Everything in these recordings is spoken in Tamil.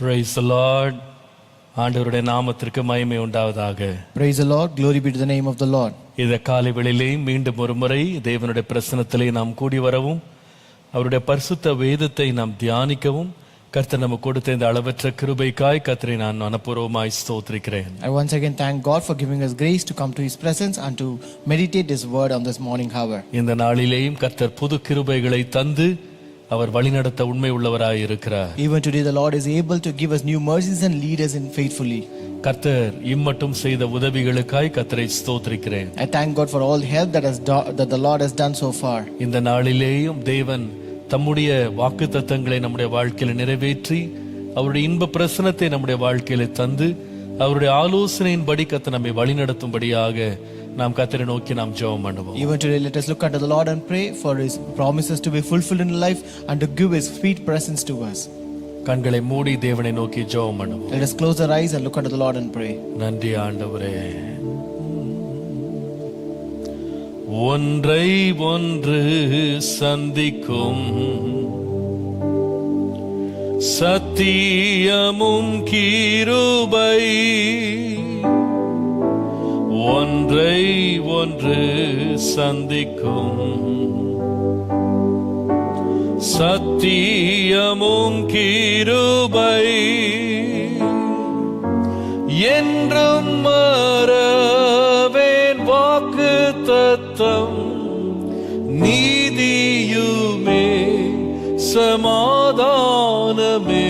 Praise the Lord. ஆண்டவருடைய நாமத்திற்கு மகிமை உண்டாவதாக. Praise the Lord. Glory be to the name of the Lord. இந்த காலை வேளையிலே மீண்டும் ஒரு முறை தேவனுடைய பிரசன்னத்திலே நாம் கூடி வரவும் அவருடைய பரிசுத்த வேதத்தை நாம் தியானிக்கவும் கர்த்தர் நமக்கு கொடுத்த இந்த அளவற்ற கிருபைக்காய் கர்த்தரை நான் மனப்பூர்வமாய் ஸ்தோத்திரிக்கிறேன். I once again thank God for giving us grace to come to His presence and to meditate His word on this morning hour. இந்த நாளிலேயும் கர்த்தர் புது கிருபைகளை தந்து அவர் வழிநடத்த உண்மை உள்ளவராய் இருக்கிறார். Even today the Lord is able to give us new mercies and lead us in faithfully. கர்த்தர் இம்மட்டும் செய்த உதவிகளுக்காய் கர்த்தரை ஸ்தோத்திரிக்கிறேன். I thank God for all help that the Lord has done so far. இந்த நாளிலேயும் தேவன் தம்முடைய வாக்குத்தத்தங்களை நம்முடைய வாழ்க்கையில நிறைவேற்றி அவருடைய இன்ப பிரசனத்தை நம்முடைய வாழ்க்கையில தந்து அவருடைய ஆலோசனையின்படி கர்த்தர் நம்மை வழிநடத்தும்படியாக நாம் கர்த்தரை நோக்கி நாம் ஜெபம் பண்ணுவோம். Even today let us look unto the Lord and pray for His promises to be fulfilled in life and to give His sweet presence to us. கண்களை மூடி தேவனை நோக்கி ஜெபம் பண்ணுவோம். Let us close our eyes and look unto the Lord and pray. நன்றி ஆண்டவரே. ஒன்றை ஒன்று சந்திக்கும் சத்தியமும் கிருபை ஒன்றை ஒன்று சந்திக்கும் சத்தியமும் கிருபை என்றும் மறவேன் வாக்குத்தத்தம் நீதியுமே சமாதானமே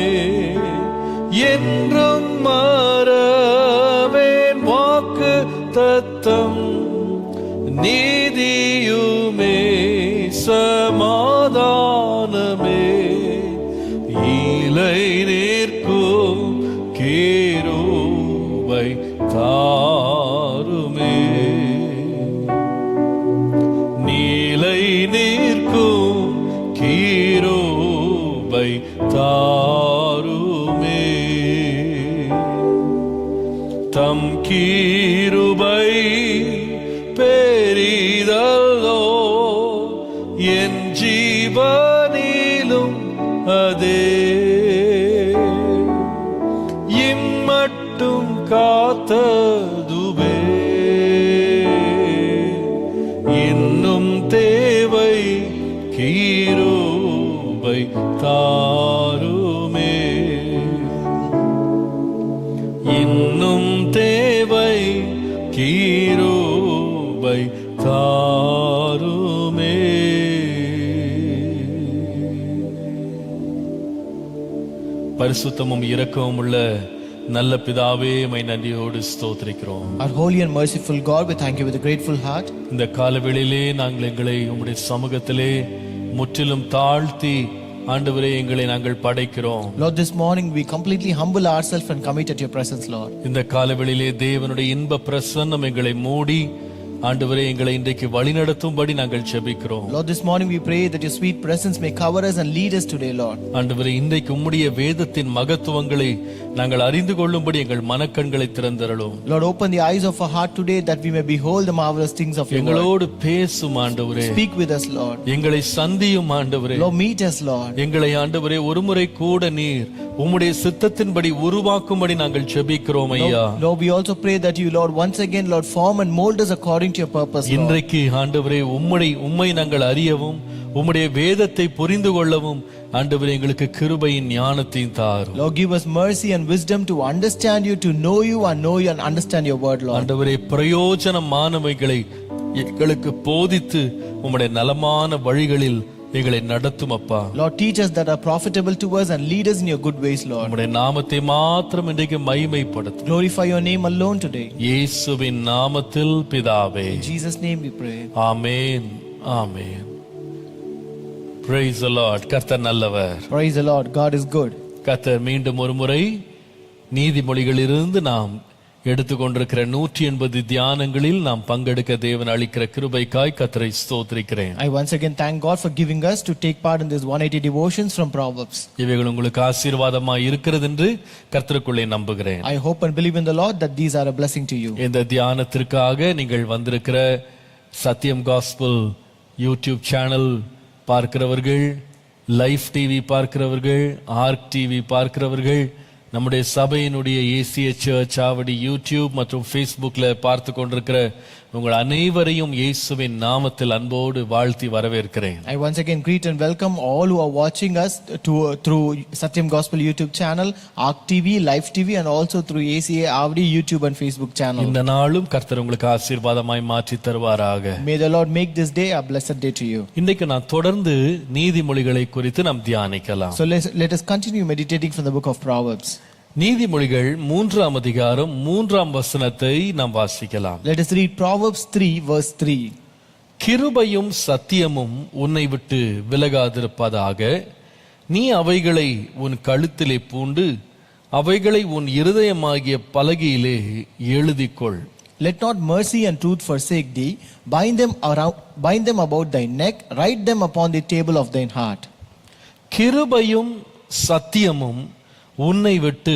என்றும் மறவேன் வாக்குத்தத்தம் நீதியுமே சமாதானமே இலை நிற்கும் கிருபை தாருமே நீலை நிற்கும் கிருபை தாருமே தம் கிருபை பெரிதல்லோ என் ஜீவனிலும் அதே இம்மட்டும் காத்ததுவே இன்னும் தேவை கிருபை தாருமே இன்னும் தேவை கிருபை தாருமே. பரிசுத்தமும் இரக்கமும் உள்ள நல்ல பிதாவே உம்மை நன்றியோடு ஸ்தோத்திரிக்கிறோம். Our holy and merciful God, we thank you with a grateful heart. இந்த காலவேளையிலே நாங்கள் எங்களை உம்முடைய சமூகத்திலே முற்றிலும் தாழ்த்தி ஆண்டவரே எங்களை நாங்கள் படைக்கிறோம். Lord, this morning we completely humble ourselves and commit at your presence, Lord. இந்த காலவேளையிலே தேவனுடைய இன்ப பிரசன்னம் எங்களை மூடி ஆண்டவரே எங்களை இன்றைக்கு வழிநடத்தும்படி நாங்கள் ஜெபிக்கிறோம். Lord, this morning we pray that your sweet presence may cover us and lead us today, Lord. ஆண்டவரே இன்றைக்கு உம்முடைய வேதத்தின் மகத்துவங்களை நாங்கள் அறிந்து கொள்ளும்படி எங்கள் மனக்கண்களை திறந்தருளும். Lord, open the eyes of our heart today that we may behold the marvelous things of your word. எங்களோடு பேசும் ஆண்டவரே. Speak with us, Lord. எங்களை சந்தியும் ஆண்டவரே. Lord, meet us, Lord. எங்களை ஆண்டவரே ஒருமுறை கூட நீர் உம்முடைய சித்தத்தின்படி உருவாக்கும்படி நாங்கள் ஜெபிக்கிறோம் ஐயா. Lord, we also pray that you, Lord, once again, Lord, form and mold us according to your purpose, Lord. இன்றைக்கு ஆண்டவரே உம்மை நாங்கள் அறியவும் உம்முடைய வேதத்தை புரிந்து கொள்ளவும் ஆண்டவரே எங்களுக்கு கிருபையின் ஞானத்தையும் தாரும். Lord, give us mercy and wisdom to understand you, to know you and understand your word, Lord. ஆண்டவரே பிரயோஜனமானவைகளை எங்களுக்கு போதித்து உம்முடைய நலமான வழிகளில் எங்களை நடத்தும் அப்பா. Lord, teach us that are profitable to us and lead us in your good ways, Lord. உம்முடைய நாமத்தை மாத்திரம் இன்றைக்கு மகிமைப்படுத்து. Glorify your name alone today. இயேசுவின் நாமத்தில் பிதாவே. In Jesus' name we pray. Amen. Amen. Praise the Lord. கர்த்தர் நல்லவர். Praise the Lord. God is good. கர்த்தர் மீண்டும் ஒரு முறை நீதிமொழிகளிலிருந்து நாம் எடுத்துக்கொண்டிருக்கிற 180 தியானங்களில் நாம் பங்கெடுக்க தேவன் அளிக்கிற கிருபைக்காய் கர்த்தரை ஸ்தோத்திரிக்கிறேன். I once again thank God for giving us to take part in this 180 devotions from Proverbs. இவைகள் உங்களுக்கு ஆசீர்வாதமாய் இருக்கிறது என்று கர்த்தருக்குள்ளே நம்புகிறேன். I hope and believe in the Lord that these are a blessing to you. இந்த தியானத்திற்காக நீங்கள் வந்திருக்கிற சத்தியம் காஸ்பல் யூடியூப் சேனல் பார்க்கிறவர்கள், லைஃப் டிவி பார்க்கிறவர்கள், ஆர்க் டிவி பார்க்கிறவர்கள் நம்முடைய சபையினுடைய ஏசிய சர்ச் ஆவடி யூடியூப் மற்றும் ஃபேஸ்புக்ல பார்த்து கொண்டிருக்கிற உங்கள் அனைவரையும் இயேசுவின் நாமத்தில் அன்போடு வாழ்த்தி வரவேற்கிறேன். I once again greet and welcome all who are watching us through Satyam Gospel YouTube channel, Ark TV, Live TV, and also through ACA Avdi YouTube and Facebook channel. இந்த நாளும் கர்த்தர் உங்களுக்கு ஆசீர்வாதமாய் மாற்றி தருவாராக. May the Lord make this day a blessed day to you. இன்றைக்கு நான் தொடர்ந்து நீதிமொழிகளை குறித்து நாம் தியானிக்கலாம். So let us continue meditating from the book of Proverbs. நீதிமொழிகள் 3ஆம் அதிகாரம் 3ஆம் வசனத்தை நாம் வாசிக்கலாம். Let us read Proverbs 3 verse 3. கிருபையும் சத்தியமும் உன்னை விட்டு விலகாதிருப்பதாக, நீ அவைகளை உன் கழுத்திலே பூண்டு அவைகளை உன் இருதயமாகிய பலகையிலே எழுதிக்கொள். Let not mercy and truth forsake thee, bind them about thy neck, write them upon the table of thine heart. கிருபையும் சத்தியமும் உன்னை விட்டு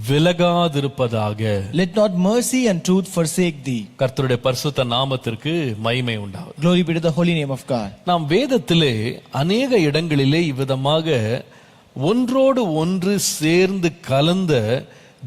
விலகாதிருப்பதாக. Let not mercy and truth forsake thee. கர்த்தருடைய பரிசுத்த நாமத்திற்கு மகிமை உண்டாவது. Glory be to the holy name of God. நாம் வேதத்திலே அநேக இடங்களிலே இவ்விதமாக ஒன்றோடு ஒன்று சேர்ந்து கலந்த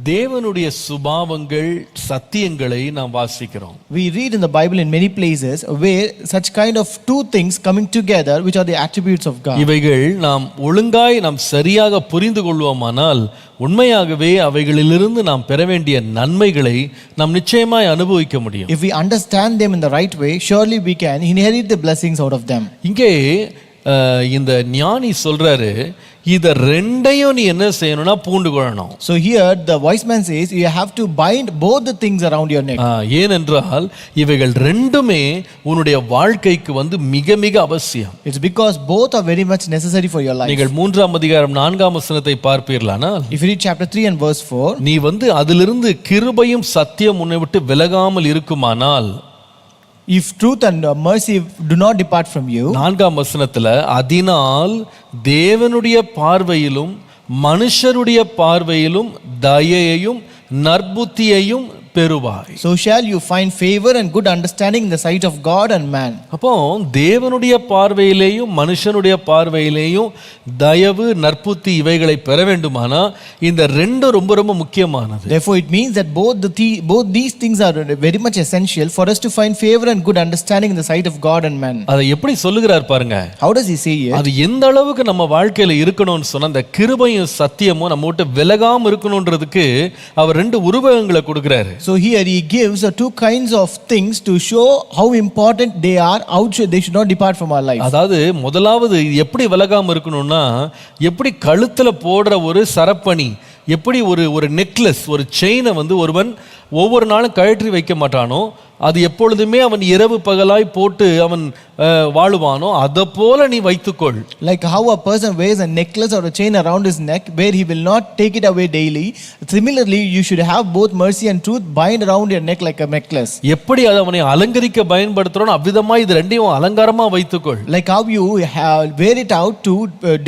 தேவனுடைய சுபாவங்கள் சத்தியங்களை நாம் வாசிக்கிறோம். We read in the Bible in many places where such kind of two things coming together, which are the attributes of God. இவைகள் நாம் ஒழுங்காய் நாம் சரியாக புரிந்து கொள்வோமானால் உண்மையாகவே அவைகளிலிருந்து நாம் பெற வேண்டிய நன்மைகளை நாம் நிச்சயமாய் அனுபவிக்க முடியும். If we understand them in the right way, surely we can inherit the blessings out of them. இங்கே இந்த ஞானி சொல்றாரு, இத ரெண்டையும் நீ என்ன செய்யணும்னா பூண்டு கொள்ளணும். So here the wise man says you have to bind both the things around your neck. ஏனென்றால் இவைகள் ரெண்டுமே உன்னுடைய வாழ்க்கைக்கு மிக மிக அவசியம். It's because both are very much necessary for your life. நீங்கள் 3ஆம் அதிகாரம் 4ஆம் வசனத்தை பார்ப்பீர்களானால், if you read chapter 3 and verse 4, நீ அதிலிருந்து கிருபையும் சத்தியம் உன்னை விட்டு விலகாமல் இருக்குமானால், if truth and mercy do not depart from you, 4ஆம் வசனத்துல, அதனால் தேவனுடைய பார்வையிலும் மனுஷருடைய பார்வையிலும் தயையையும் நற்புத்தியையும் பெறுவாய். So shall you find favor and good understanding in the sight of God and man. அப்போ தேவனுடைய பார்வையிலேயும் மனுஷனுடைய பார்வையிலேயும் தயவு நற்புத்தி இவைகளை பெற வேண்டுமானா இந்த ரெண்டு ரொம்ப ரொம்ப முக்கியமானது. Therefore it means that both these things are very much essential for us to find favor and good understanding in the sight of God and man. அதை எப்படி சொல்லுகிறார் பாருங்க. How does he say it? அது எந்த அளவுக்கு நம்ம வாழ்க்கையில இருக்கணும்னு சொன்னா, அந்த கிருபையும் சத்தியமும் நம்ம விட்டு விலகாம இருக்கணும்ன்றதுக்கு அவர் ரெண்டு உருவகங்களை கொடுக்கிறாரு. So here he gives two kinds of things to show how important they are, they should not depart from our life. அதாவது முதலாவது எப்படி விலகாம இருக்கணும்னா, எப்படி கழுத்துல போடுற ஒரு சரப்பணி, எப்படி ஒரு நெக்லஸ், ஒரு செயினை ஒருவன் ஒவ்வொரு நாளும் கழற்றி வைக்க மாட்டானோ, அது எப்பொழுதுமே அவன் இரவு பகலாய் போட்டு அவன் வாழுவானோ, அதை போல நீ வைத்துக்கொள். Like how a person wears a necklace or a chain around his neck where he will not take it away daily, similarly you should have both mercy and truth bind around your neck like a necklace. எப்படி அது அவனை அலங்கரிக்க பயன்படுத்துறோம், அவ்விதமா இது ரெண்டையும் அலங்காரமா வைத்துக்கொள். Like how you wear it out to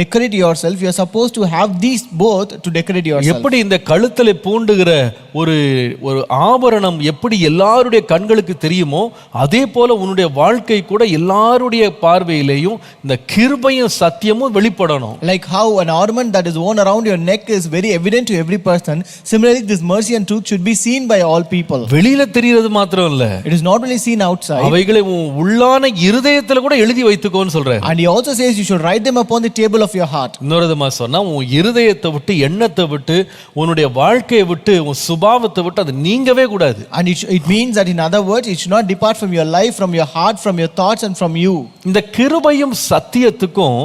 decorate yourself, you are supposed to have these both to decorate yourself. எப்படி இந்த கழுத்திலே பூண்டுகிற ஒரு ஆபரணம் எப்படி எல்லாருடைய கண்களுக்கு தெரியுமோ, அதே போல உன்னுடைய வாழ்க்கை கூட எல்லாருடைய பார்வையிலேயும் இந்த கிருபையும் சத்தியமும் வெளிப்படணும். Like how an ornament that is worn around your neck is very evident to every person, similarly this mercy and truth should be seen by all people. வெளியில தெரியிறது மாத்திரம் இல்ல, it is not only seen outside, அவைகளை உள்ளான இருதயத்துல கூட எழுதி வைத்துக்கோன்னு சொல்றாரு. and he also says you should write them upon the table of your heart. இன்னொரு விதமா சொன்னா, உன் இருதயத்தை விட்டு, எண்ணத்தை விட்டு, உன்னுடைய வாழ்க்கையை விட்டு, உன் சுபாவத்தை விட்டு அது நீங்கவே கூடாது. And it means that in other words it should not depart from your life, from your heart, from your thoughts and from you. இந்த கிருபையும் சத்தியத்துக்கும்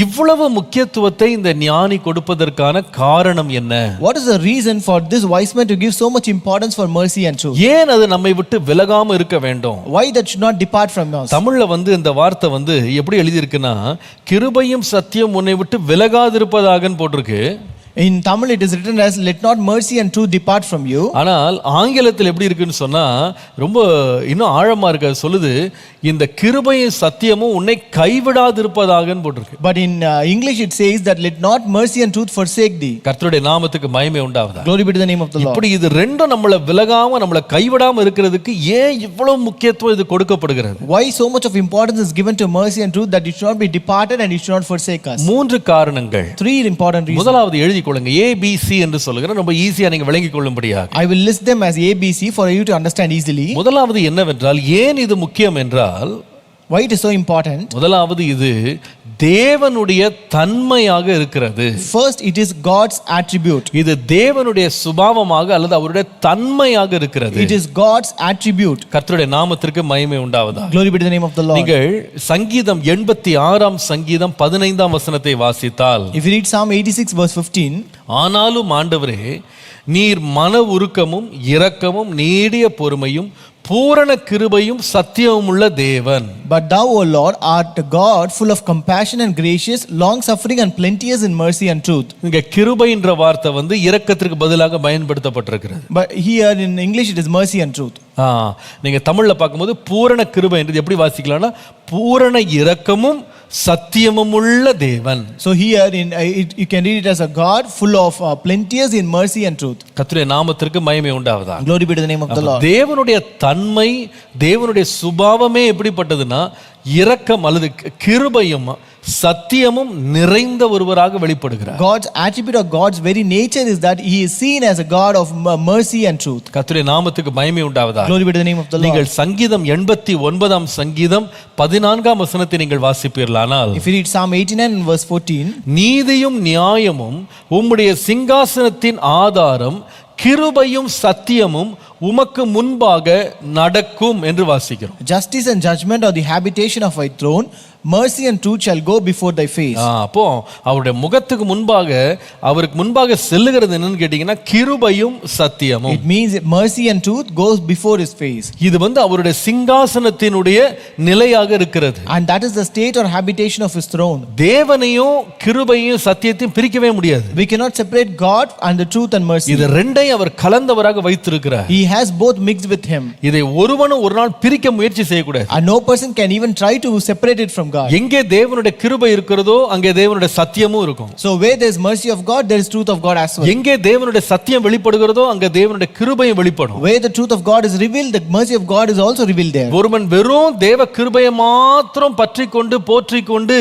இவ்வளவு முக்கியத்துவத்தை இந்த ஞானி கொடுப்பதற்கான காரணம் என்ன? What is the reason for this wise man to give so much importance for mercy and truth? ஏன் அது நம்மை விட்டு விலகாம இருக்க வேண்டும்? Why that should not depart from us? தமிழ்ல இந்த வார்த்தை எப்படி எழுதி இருக்குன்னா, கிருபையும் சத்தியம் உன்னை விட்டு விலகாதிருப்பதாகன்னு போட்டிருக்கு. In Tamil it is written as let not mercy and truth depart from you. ஆனால் ஆங்கிலத்தில் எப்படி இருக்குன்னு சொன்னா ரொம்ப இன்னும் ஆழமா இருக்கு. அது சொல்லுது, இந்த கிருபையும் சத்தியமும் உன்னை கைவிடாதிருப்பதாகன்னு போட்டிருக்கு. But in English it says that let not mercy and truth forsake thee. கர்த்தருடைய நாமத்துக்கு மகிமை உண்டாவதாக. Glory be to the name of the Lord. இப்படி இது ரெண்டும் நம்மள விலகாம நம்மள கைவிடாம இருக்கிறதுக்கு ஏன் இவ்வளவு முக்கியத்துவம் இது கொடுக்கப்படுகிறது? Why so much of importance is given to mercy and truth that it should not be departed and it should not forsake us? மூன்று காரணங்கள். Three important reasons. முதலாவது எழுதி விளங்கிக் கொள்ளுங்க. ABC என்று சொல்லுகிறேன், ரொம்ப ஈஸியா நீங்க விளங்கிக் கொள்ளும்படியாக. I will list them as ABC for you to understand easily. முதலாவது என்னவென்றால், ஏன் இது முக்கியம் என்றால், Why it is so important? முதலாவது இது தேவனுடைய தன்மையாக இருக்கிறது. First, it is God's attribute. இது தேவனுடைய சுபாவமாக அல்லது அவருடைய தன்மையாக இருக்கிறது. It is God's attribute. கர்த்தருடைய நாமத்திற்கு மகிமை உண்டாவதாக. Glory be to the name of the Lord. நீங்கள் சங்கீதம் 86 சங்கீதம் 15 வசனத்தை வாசித்தால், If you read Psalm 86 verse 15, ஆனாலும் ஆண்டவரே, நீர் மன உருக்கமும் இரக்கமும் நீடிய பொறுமையும் பூரண கிருபையும் சத்தியமும் உள்ள தேவன். but thou, O Lord, art a God full of compassion and gracious, long suffering and plenteous in mercy and truth. இங்க கிருபைன்ற வார்த்தை வந்து இரக்கத்திற்கு பதிலாக பயன்படுத்தப்பட்டிருக்கிறது. But here in English it is mercy and truth. நீங்க தமிழ்ல பார்க்கும்போது பூரண கிருபை என்று எப்படி வாசிக்கலாம்னா, பூரண இரக்கமும் சத்தியமும் உள்ள தேவன். So here you can read it as a God full of plenteous in mercy and truth. கர்த்தருடைய நாமத்திற்கு மகிமை உண்டாவதாக. Glory be to the name of the Lord. தேவனுடைய தன்மை, தேவனுடைய சுபாவமே எப்படிப்பட்டதுன்னா, இரக்கம் அல்லது கிருபையும் சத்தியமும் நிறைந்த ஒருவராக வெளிப்படுகிறார். God's attribute or God's very nature is that he is seen as a God of mercy and truth. கர்த்தருடைய நாமத்துக்கு மகிமை உண்டாவதாக. Glory be to the name of the Lord. நீங்கள் சங்கீதம் 89 சங்கீதம் 14 வசனத்தை நீங்கள் வாசிப்பீர்களானால், If you read Psalm 89 and verse 14, நீதியும் நியாயமும் உம்முடைய சிங்காசனத்தின் ஆதாரம், கிருபையும் சத்தியமும் உமக்கு முன்பாக நடக்கும் என்று வாசிக்கிறோம். justice and judgment are the habitation of thy throne, mercy and truth shall go before thy face. அப்போ அவருடைய முகத்துக்கு முன்பாக, அவருக்கு முன்பாக செல்லுகிறது என்னன்னு கேட்டீங்கன்னா, கிருபையும் சத்தியமும். It means mercy and truth goes before his face. இது வந்து அவருடைய சிங்காசனத்தினுடைய நிலையாக இருக்கிறது. And that is the state or habitation of his throne. தேவனையும் கிருபையும் சத்தியத்தையும் பிரிக்கவே முடியாது. We cannot separate God and the truth and mercy. இது ரெண்டையும் அவர் கலந்தவராக வைத்திருக்கிறார். He has both mixed with him. இதை ஒருவனும் ஒரு நாள் பிரிக்க முயற்சி செய்யக்கூடாது. And no person can even try to separate it from God. எங்கே தேவனுடைய கிருபை இருக்கிறதோ அங்கே தேவனுடைய சத்தியமும் இருக்கும். So where there is mercy of God, there is truth of God as well. எங்கே தேவனுடைய சத்தியம் வெளிப்படுகிறதோ அங்கே தேவனுடைய கிருபையும் வெளிப்படும். Where the truth of God is revealed, the mercy of God is also revealed there. ஒருவன் வெறும் தேவ கிருபையை மாத்திரம் பற்றிக்கொண்டு போற்றிக்கொண்டு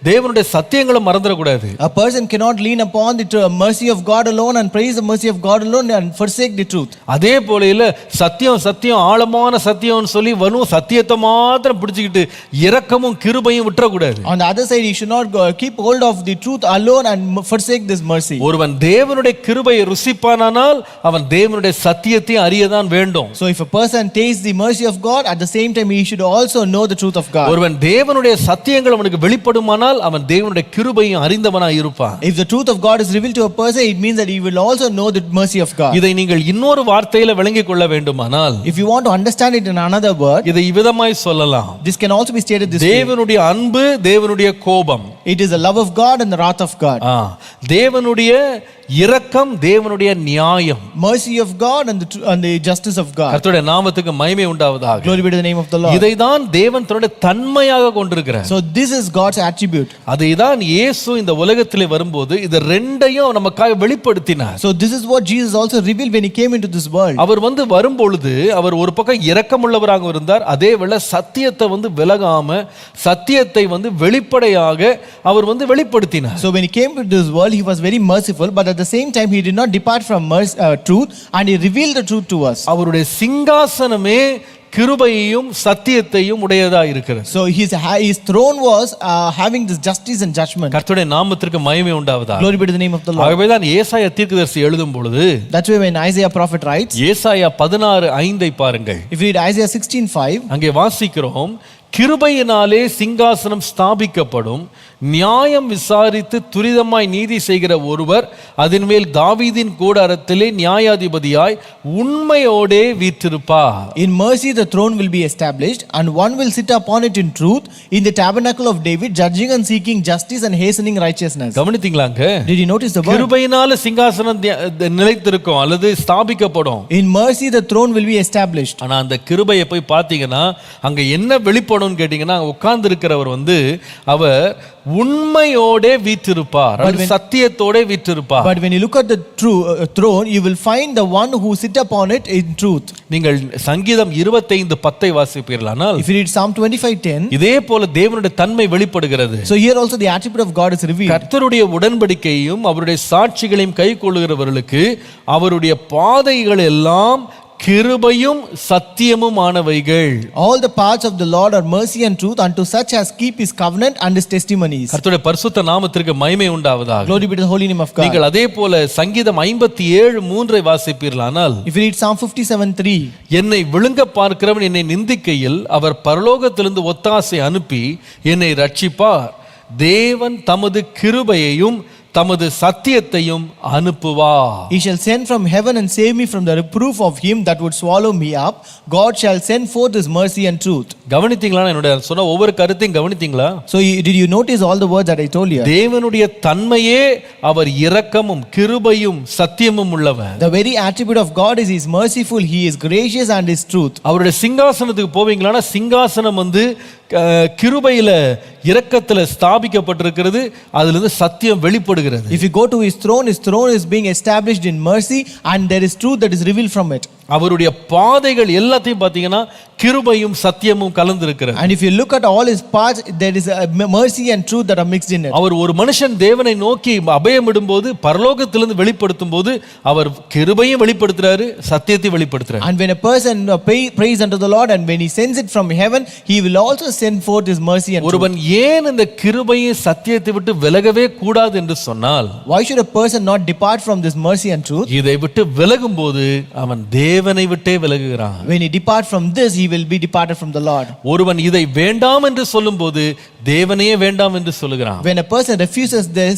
தேவனுடைய சத்தியங்களை மறந்துடக்கூடாது. A person cannot lean upon the mercy of God alone and praise the mercy of God alone and forsake the truth. அதே போல இல்ல, சத்தியம் சத்தியம் ஆழமான சத்தியம்னு சொல்லி வரும் சத்தியத்தை மாத்திரம் பிடிச்சுக்கிட்டு இரக்கமும் கிருபையும் விட்டுறக்கூடாது. On the other side, he should not keep hold of the truth alone and forsake this mercy. ஒருவன் தேவனுடைய கிருபையை ருசிப்பானால் அவன் தேவனுடைய சத்தியத்தை அறியதான் வேண்டும். So if a person tastes the mercy of God, at the same time he should also know the truth of God. ஒருவன் தேவனுடைய சத்தியங்கள் அவனுக்கு வெளிப்படுமானால் அவன் தேவனுடைய கிருபையும் அறிந்தவனாய் இருப்பான். If the truth of God is revealed to a person, it means that he will also know the mercy of God. இதை நீங்கள் இன்னொரு வார்த்தையில விளங்கிக் கொள்ள வேண்டுமானால், If you want to understand it in another word, இதை இவ்விதமாய் சொல்லலாம். this can also be stated this way. தேவனுடைய அன்பு, தேவனுடைய கோபம். It is the love of God and the wrath of God. தேவனுடைய இரக்கம், தேவனுடைய நியாயம். Mercy of God and the justice of God. கர்த்தருடைய நாமத்துக்கு மகிமை உண்டாவதாக. Glory be to the name of the Lord. இதைதான் தேவன் தன்னுடைய தன்மையாக கொண்டிருக்கிறார். So this is God's attribute. அதைதான் இயேசு இந்த உலகத்திலே வரும்போது இது ரெண்டையும் நமக்காக வெளிப்படுத்தினார். So this is what Jesus also revealed when he came into this world. அவர் வந்து வரும்பொழுது அவர் ஒரு பக்கம் இரக்கமுள்ளவராக இருந்தார், அதே வேளை சத்தியத்தை வந்து விலகாம சத்தியத்தை வந்து வெளிப்படையாக அவர் வந்து வெளிப்படுத்தினார். So when he came to this world, he was very merciful, but at the same time he did not depart from truth, and he revealed the truth to us. அவருடைய சிங்காசனமே கிருபையையும் சத்தியத்தையும் உடையதா இருக்கிறது. So his throne was having this justice and judgment. கர்த்தருடைய நாமத்திற்கு மகிமை உண்டாவதாக. Glory be to the name of the Lord. ஆகவேதான் ஏசாயா தீர்க்கதரிசி எழுதும் பொழுது, That's why when Isaiah prophet writes, ஏசாயா 16:5 பாருங்கள். if you read Isaiah 16:5, அங்கே வாசிக்கிறோம், கிருபையினாலே சிங்காசனம் ஸ்தாபிக்கப்படும், நியாயம் விசாரித்து துரிதமாய் நீதி செய்கிற ஒருவர் அதன் மேல் தாவீதின் கூடாரத்திலே நியாயாதிபதியாய் உண்மையோடே வீற்றிருப்பார். In mercy the throne will be established, and one will sit upon it in truth, in the tabernacle of David, judging and seeking justice and hastening righteousness. கவனித்தீங்களாங்க? Did you notice the word? கிருபையினால சிங்காசனம் நிலைத்திருக்கும் அல்லது ஸ்தாபிக்கப்படும். In mercy the throne will be established. ஆனா அந்த கிருபையை போய் பார்த்தீங்கன்னா அங்க என்ன வெளிப்படும் கேட்டீங்கன்னா, உட்கார்ந்து இருக்கிறவர் வந்து அவர் உண்மையோடே வீற்றிருப்பார், அல்லது சத்தியத்தோடே வீற்றிருப்பார். But when you look at the throne, you will find the one who sit upon it in truth. நீங்கள் சங்கீதம் 25:10 வாசிப்பீர்களானால், If you read Psalm 25:10, இதே போல தேவனுடைய தன்மை வெளிப்படுகிறது. so here also the attribute of God is revealed. கர்த்தருடைய உடன்படிக்கையும் அவருடைய சாட்சிகளையும் கைக்கொள்ளுகிறவர்களுக்கு அவருடைய பாதைகள் எல்லாம் கிருபையும் சத்தியமுமானவைகள். All the paths of the Lord are mercy and truth unto such as keep his covenant and his testimonies. கர்த்தருடைய பரிசுத்த நாமத்திற்கு மகிமை உண்டாவதாக. Glory be to the holy name of God. நீங்கள் அதே போல சங்கீதம் 57:3 வாசிப்பீர்களானால், If you read Psalm 57:3, என்னை விழுங்க பார்க்கிறவன் என்னை நிந்திக்கையில் அவர் பரலோகத்திலிருந்து ஒத்தாசை அனுப்பி என்னை ரட்சிப்பார். தேவன் தமது கிருபையையும் தமது சத்தியத்தையும் அனுப்புவார். he shall send from heaven and save me from the reproof of him that would swallow me up. God shall send forth his mercy and truth. கவனித்தீங்களா? என்னோட சொன்ன ஒவ்வொரு கருத்தையும் கவனித்தீங்களா? So did you notice all the words that I told you? தேவனுடைய தன்மையே அவர் இரக்கமும் கிருபையும் சத்தியமும் உள்ளவர். The very attribute of God is he is merciful, he is gracious and his truth. அவருடைய சிங்காசனத்துக்கு போவீங்களானா, சிங்காசனம் கிருபையில இரக்கத்துல ஸ்தாபிக்கப்பட்டிருக்கிறது, அதுல இருந்து சத்தியம் வெளிப்படுகிறது. If you go to his throne is being established in mercy and there is truth that is revealed from it. அவருடைய பாதைகள் எல்லாத்தையும் பாத்தீங்கன்னா கிருபையும் சத்தியமும் கலந்திருக்கிறது. And if you look at all his paths, there is a mercy and truth that are mixed in it. அவர் ஒரு மனுஷன் தேவனை நோக்கி அபயமிடும்போது, பரலோகத்திலிருந்து வெளிப்படுத்தும் போது அவர் கிருபையும் வெளிப்படுத்துறாரு, சத்தியத்தை வெளிப்படுத்துறாரு. And when a person prays unto the Lord and when he sends it from heaven, he will also send forth his mercy and truth. ஒருவன் ஏன் இந்த கிருபையும் சத்தியத்தை விட்டு விலகவே கூடாது என்று சொன்னால், why should a person not depart from this mercy and truth? இதை விட்டு விலகும்போது அவன் தேவனை விட்டே விலகுகிறான். When he depart from this, he will be departed from the Lord. ஒருவன் இதை வேண்டாம் என்று சொல்லும்போது தேவனையே வேண்டாம் என்று சொல்லுகிறான். When a person refuses this,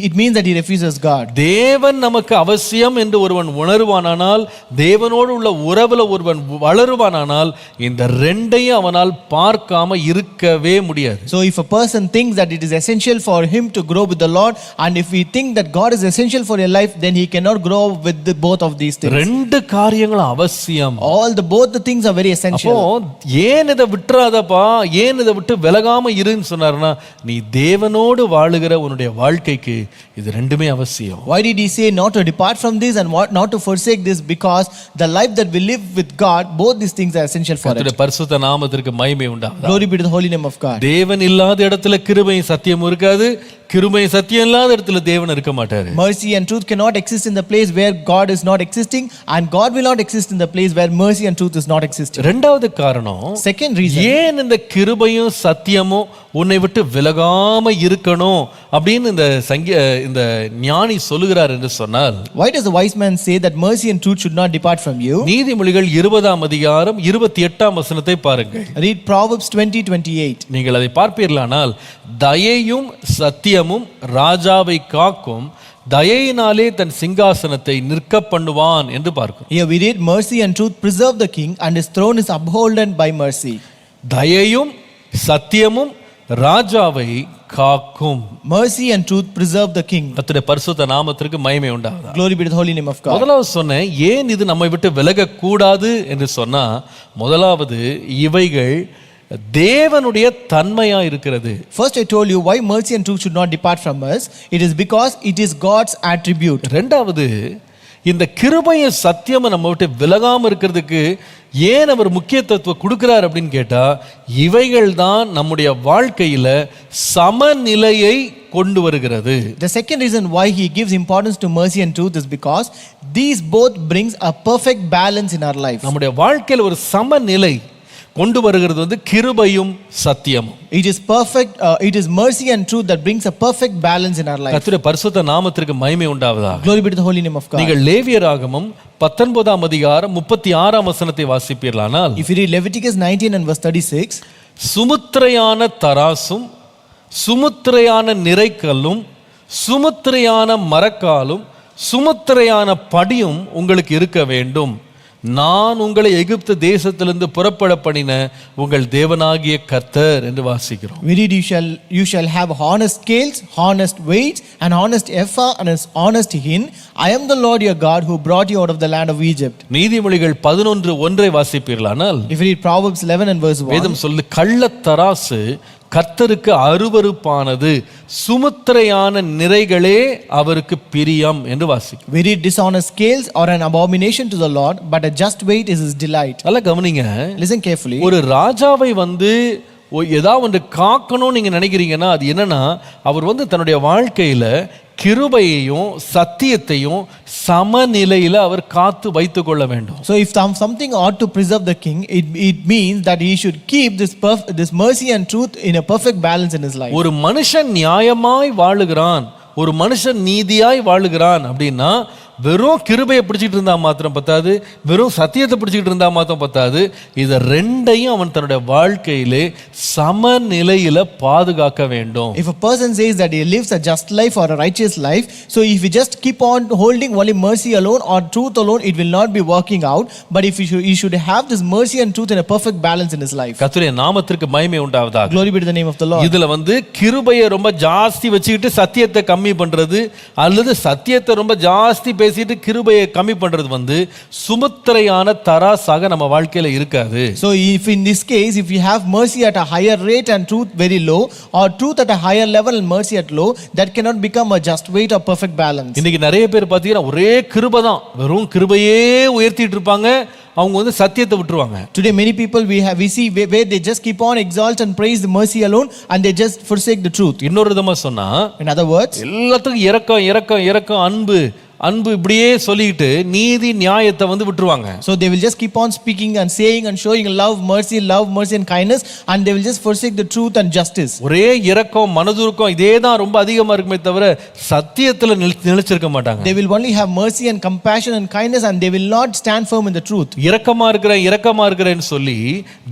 it means that he refuses God. தேவன் நமக்கு அவசியம் என்று ஒருவன் உணர்வானானால், தேவனோடு உள்ள உறவுல ஒருவன் வளருவானானால், இந்த ரெண்டையும் அவனால் பார்க்காம இருக்கவே முடியாது. So if a person thinks that it is essential for him to grow with the Lord, and if we think that God is essential for your life, then he cannot grow with both of these things. ரெண்டு காரியங்களும் அவசியம். Both the things are very essential. அப்போ ஏன் இதை விட்டுறாதப்பா, ஏன் இதை விட்டு விலகாம இருன்னு சொன்னார்னா, நீ தேவனோடு வாழுகிற உன்னுடைய வாழ்க்கைக்கு இது ரெண்டுமே அவசியம். Why did he say not to depart from this and not to forsake this? Because the life that we live with God, both these things are essential for it. பரிசுத்த நாமத்திற்கு மகிமை உண்டாவதாக. Glory be to the holy name of God. தேவன் இல்லாத இடத்துல கிருபையும் சத்தியமும் இருக்காது, கிருபையும் சத்தியம் இல்லாத இடத்துல தேவன் இருக்க மாட்டாரு. Mercy and truth cannot exist in the place where God is not existing, and God will not exist in the place where mercy and truth is not existing. இரண்டாவது காரணம், second reason, ஏன் இந்த கிருபையும் சத்தியமும் உன்னை விட்டு விலகாம இருக்கணும் அப்படின்னு இந்த ஞானி சொல்லுகிறார் என்று சொன்னால், why does the wise man say that mercy and truth should not depart from you? நீதிமொழிகள் 20:28 பாருங்கள். Read Proverbs 20:28. நீங்கள் அதை பார்ப்பீர்களானால், தயையும் சத்தியமும் ராஜாவை காக்கும், தயையினாலே தன் சிங்காசனத்தை நிற்க பண்ணுவான் என்று பார்க்கிறோம். Here we read, mercy and truth preserve the king and his throne is upholden by mercy. தயையும் சத்தியமும் ராஜாவை காக்கும். Mercy and truth preserve the king. கர்த்தருடைய பரிசுத்த நாமத்திற்கு மகிமை உண்டாவதாக. Glory be to the holy name of God. முதலாவது சொன்னேன், ஏன் இது நம்மை விட்டு விலக கூடாது என்று சொன்னா, முதலாவது இவைகள் தேவனுடைய தன்மையா இருக்கிறது. First I told you why mercy and truth should not depart from us. It is because it is God's attribute. இரண்டாவது, இந்த கிருபையும் சத்தியமும் நம்ம விட்டு விலகாம இருக்கிறதுக்கு ஏன் அவர் முக்கியத்துவம் கொடுக்கிறார் அப்படின்னு கேட்டா, இவைகள் தான் நம்முடைய வாழ்க்கையில சமநிலையை கொண்டு வருகிறது. The second reason why he gives importance to mercy and truth is because these both brings a perfect balance in our life. நம்முடைய வாழ்க்கையில ஒரு சமநிலை கொண்டு வருகிறது கிருபையும் சத்தியமும். It is perfect, it is mercy and truth that brings a perfect balance in our life. கர்த்தருடைய பரிசுத்த நாமத்திற்கு மகிமை உண்டாவதாக. Glory be to the holy name of God. நீங்கள் லேவியராகமம் 19:36 வாசிப்பீர்களானால், if you read Leviticus 19 and verse 36, சுமுத்திரையான தராசும் சுமுத்திரையான நிறைக்கல்லும் சுமுத்திரையான மரக்காலும் சுமுத்திரையான படியும் உங்களுக்கு இருக்க வேண்டும். நான் உங்களை எகிப்து தேசத்திலிருந்து புறப்பட பண்ணின உங்கள் தேவனாகிய கர்த்தர் என்று வாசிக்கிறோம். we read, you shall have honest scales, honest weights, and honest ephah and honest hin. I am the Lord your God who brought you out of the land of Egypt. நீதிமொழிகள் 11:1 வாசிப்பீர்களானால், if you read Proverbs 11 and verse 1, வேதம் சொல்லு, கள்ளத்தராசு கர்த்தருக்கு அருவருப்பானது, சுமுத்திரையான நிறைகளே அவருக்கு பிரியம் என்று வாசிக்கும். Very dishonest scales are an abomination to the Lord, but a just weight is his delight. நல்லா கவனிங்க. Listen carefully. ஒரு ராஜாவை ஏதாவது ஒன்று காக்கணும்னு நீங்க நினைக்கிறீங்கன்னா அது என்னன்னா, அவர் தன்னுடைய வாழ்க்கையில கிருபையையும் சத்தியத்தையும் சமநிலையில அவர் காத்து வைத்துக் கொள்ள வேண்டும். So if something ought to preserve the king, it means that he should keep this mercy and truth in a perfect balance in his life. ஒரு மனுஷன் நியாயமாய் வாழுகிறான், ஒரு மனுஷன் நீதியாய் வாழுகிறான் அப்படின்னா வெறும் கிருபையை பிடிச்சிட்டு இருந்தா மாத்திரம் பத்தாது, வெறும் சத்தியத்தை பிடிச்சிட்டு இருந்தா மாத்திரம் பத்தாது, இத ரெண்டையும் அவன் தன்னுடைய வாழ்க்கையிலே சமநிலையில பாதுகாக்க வேண்டும். If a person says that he lives a just life or a righteous life, so if he just keep on holding only mercy alone or truth alone, it will not be working out. But if he should have this mercy and truth in a perfect balance in his life. கர்த்தருடைய நாமத்திற்கு மகிமை உண்டாவதாக. Glory be to the name of the Lord. இதுல கிருபையை ரொம்ப ஜாஸ்தி வச்சுக்கிட்டு சத்தியத்தை கம்மி பண்றது, அல்லது சத்தியத்தை ரொம்ப ஜாஸ்தி பேசிட்டு கிருபையை கம்மி பண்றது சுமுத்திரையான தராசாக நம்ம வாழ்க்கையில இருக்காது. So if in this case, if you have mercy at a higher rate and truth very low, or truth at a higher level and mercy at low, that cannot become a just weight or perfect balance. இன்னைக்கு நிறைய பேர் பாத்தீங்கன்னா ஒரே கிருபை தான், வெறும் கிருபையே உயர்த்திட்டு இருப்பாங்க, அவங்க சத்தியத்தை விட்டுருவாங்க. Today many people we see where they just keep on exalt and praise the mercy alone and they just forsake the truth. இன்னொரு விதமா சொன்னா, in other words, எல்லாத்துக்கும் இரக்கம் அன்பு இப்படியே சொல்லிட்டு நீதி நியாயத்தை விட்டுருவாங்க. So they will just keep on speaking and saying and showing love mercy and kindness, and they will just forsake the truth and justice. ஒரே இரக்கம் மனதுருக்கம் இதே தான் ரொம்ப அதிகமா இருக்குமே தவிர சத்தியத்துல நிலைச்சிருக்க மாட்டாங்க. They will only have mercy and compassion and kindness, and they will not stand firm in the truth. இரக்கமா இருக்கிறேன்னு சொல்லி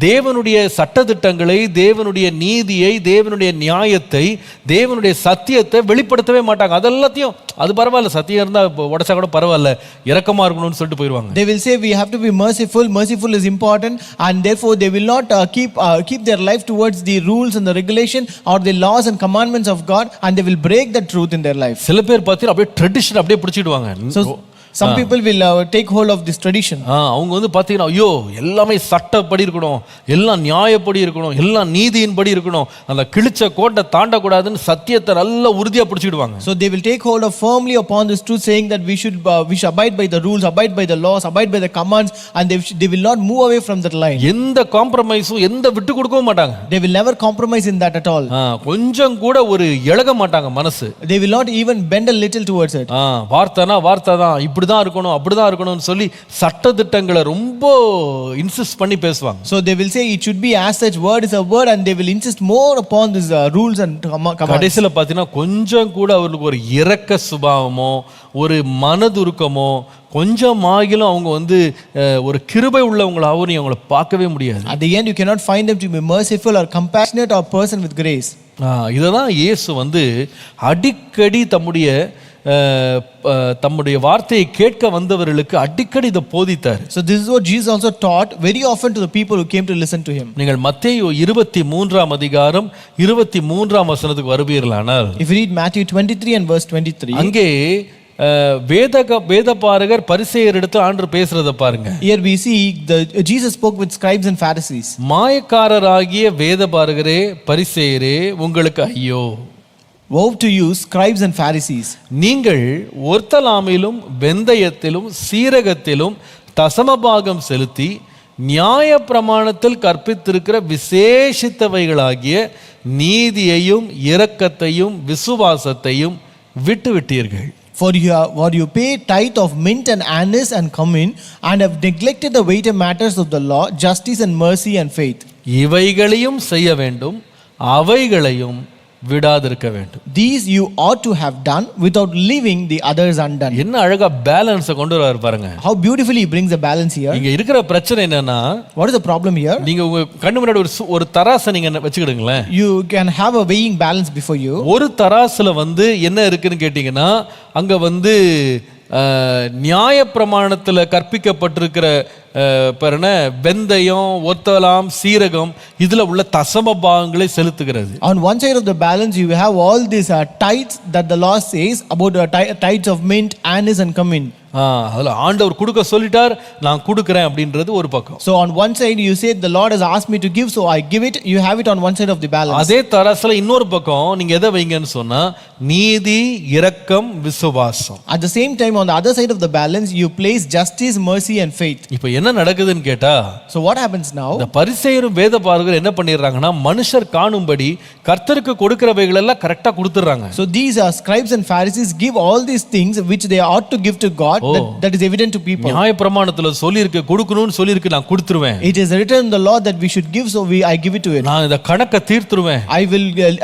தேவனுடைய சட்டதிட்டங்களை, தேவனுடைய நீதியை, தேவனுடைய நியாயத்தை, தேவனுடைய சத்தியத்தை வெளிப்படுத்தவே மாட்டாங்க. அதெல்லாத்தையும் அது பரவாயில்ல, சத்தியம் இருந்தா உடைச்சா கூட பரவாயில்ல, இரக்கமா இருக்கணும்னு சொல்லிட்டு போயிடுவாங்க. They will say we have to be merciful is important, and therefore they will not keep their life towards the rules and the regulation or the laws and commandments of God, and they will break the truth in their life. சில பேர் பார்த்தீங்கன்னா அப்படியே ட்ரெடிஷன் அப்படியே பிடிச்சிடுவாங்க. So some people will take hold of this tradition. அவங்க பாத்தீங்கன்னா ஐயோ எல்லாமே சட்டப்படி இருக்கணும், எல்லாம் நியாயப்படி இருக்கணும், எல்லாம் நீதியின்படி இருக்கணும், அந்த கிழிச்ச கோட்டை தாண்டக்கூடாதுன்னு சத்தியத்தை நல்லா உறுதியா பிடிச்சிடுவாங்க. So they will take hold of firmly upon this truth, saying that we should abide by the rules, abide by the laws, abide by the commands, and they will not move away from that line. எந்த காம்ப்ரமைஸும் எந்த விட்டு கொடுக்கவும் மாட்டாங்க. They will never compromise in that at all. கொஞ்சம் கூட ஒரு இழக மாட்டாங்க மனசு. They will not even bend a little towards it. வார்த்தை தான் இப்படி தான் இருக்கணும், அப்படிதான் இருக்கணும்னு சொல்லி சட்டதிட்டங்களை ரொம்ப இன்சிஸ்ட் பண்ணி பேசுவாங்க. So they will say it should be as such, word is a word, and they will insist more upon these rules and commands. கடைசில பாத்தீங்கன்னா கொஞ்சம் கூட அவங்களுக்கு ஒரு இரக்க சுபாவமோ ஒரு மனதுருக்கமோ கொஞ்சம் ஆகிலும் அவங்க ஒரு கிருபை உள்ளவங்களாகவும் நீ அவங்களை பார்க்கவே முடியாது. At the end you cannot find them to be merciful or compassionate or person with grace. இததான் இயேசு அடிக்கடி தம்முடைய வார்த்தையை கேட்க வந்தவர்களுக்கு அடிக்கடி இதை போதித்தார். So this is what Jesus also taught very often to the people who came to listen to him. நீங்கள் மத்தேயு 23ஆம் அதிகாரம் 23ஆம் வசனத்துக்கு வருவீர்களானால், if you read Matthew 23 and verse 23, அங்கே வேதபாரகர் பரிசேயரிடத்தில் ஆண்டவர் பேசுறத பாருங்க. Here we see Jesus spoke with scribes and Pharisees. மாயக்காரராகிய வேதபாரகரே பரிசேயரே உங்களுக்கு ஐயோ, woe to you scribes and Pharisees, நீங்கள் ஒர்த்தலாமிலும் வெந்தயத்திலும் சீரகத்திலும் தசமபாகம் செலுத்தி நியாய பிரமாணத்தில் கற்பித்திருக்கிற விசேஷித்தவைகளாகிய நீதியையும் இரக்கத்தையும் விசுவாசத்தையும் விட்டுவிட்டீர்கள். For you pay tithe of mint and anise and cumin, and have neglected the weightier matters of the law, justice and mercy and faith. இவைகளையும் செய்ய வேண்டும், அவைகளையும் விடாதிருக்க வேண்டும். These you ought to have done without leaving the others undone. என்ன அழகா பேலன்ஸ் கொண்டு வராரு பாருங்க. How beautifully he brings the balance here. இங்க இருக்கிற பிரச்சனை என்னன்னா, what is the problem here? நீங்க உங்க கண்ணு முன்னாடி ஒரு தராசை நீங்க வச்சுக்கிடுங்களேன். You can have a weighing balance before you. ஒரு தராசுல என்ன இருக்குன்னு கேட்டீங்கன்னா, அங்க நியாய பிரமாணத்துல கற்பிக்கப்பட்டிருக்கிற பாருங்க வெந்தயம், ஒத்தலாம், சீரகம் இதுல உள்ள தசம பாகங்களை செலுத்துகிறது. On one side of the balance, you have all these tithes that the law says about tithes of mint, anise, and cumin. அதுல ஆண்டவர் கொடுக்க சொல்லிட்டார், நான் கொடுக்கிறேன் அப்படின்றது ஒரு பக்கம். So on one side you say the Lord has asked me to give, so I give it. You have it on one side of the balance. அதே தராசுல இன்னொரு பக்கம் நீங்க எதை வைங்கன்னு சொன்னா நீதி, இரக்கம், விசுவாசம். At the same time, on the other side of the balance, you place justice, mercy, and faith. இப்போ என்ன நடக்குதுன்னு கேட்டா, So what happens now? இந்த பரிசேயரும் வேத பாரகரும் என்ன பண்ணிடுறாங்கன்னா மனுஷர் காணும்படி கர்த்தருக்கு கொடுக்கிறவைகள் எல்லாம் கரெக்டா கொடுத்துறாங்க. So these scribes and Pharisees give all these things which they ought to give to God. That is evident to people. நியாயப்பிரமாணத்துல சொல்லிருக்கு கொடுக்கணும்னு சொல்லிருக்கு, நான் கொடுத்துருவேன். It is written in the law that we should give, so I give it to it. நான் இந்த கணக்க தீர்த்துருவேன்.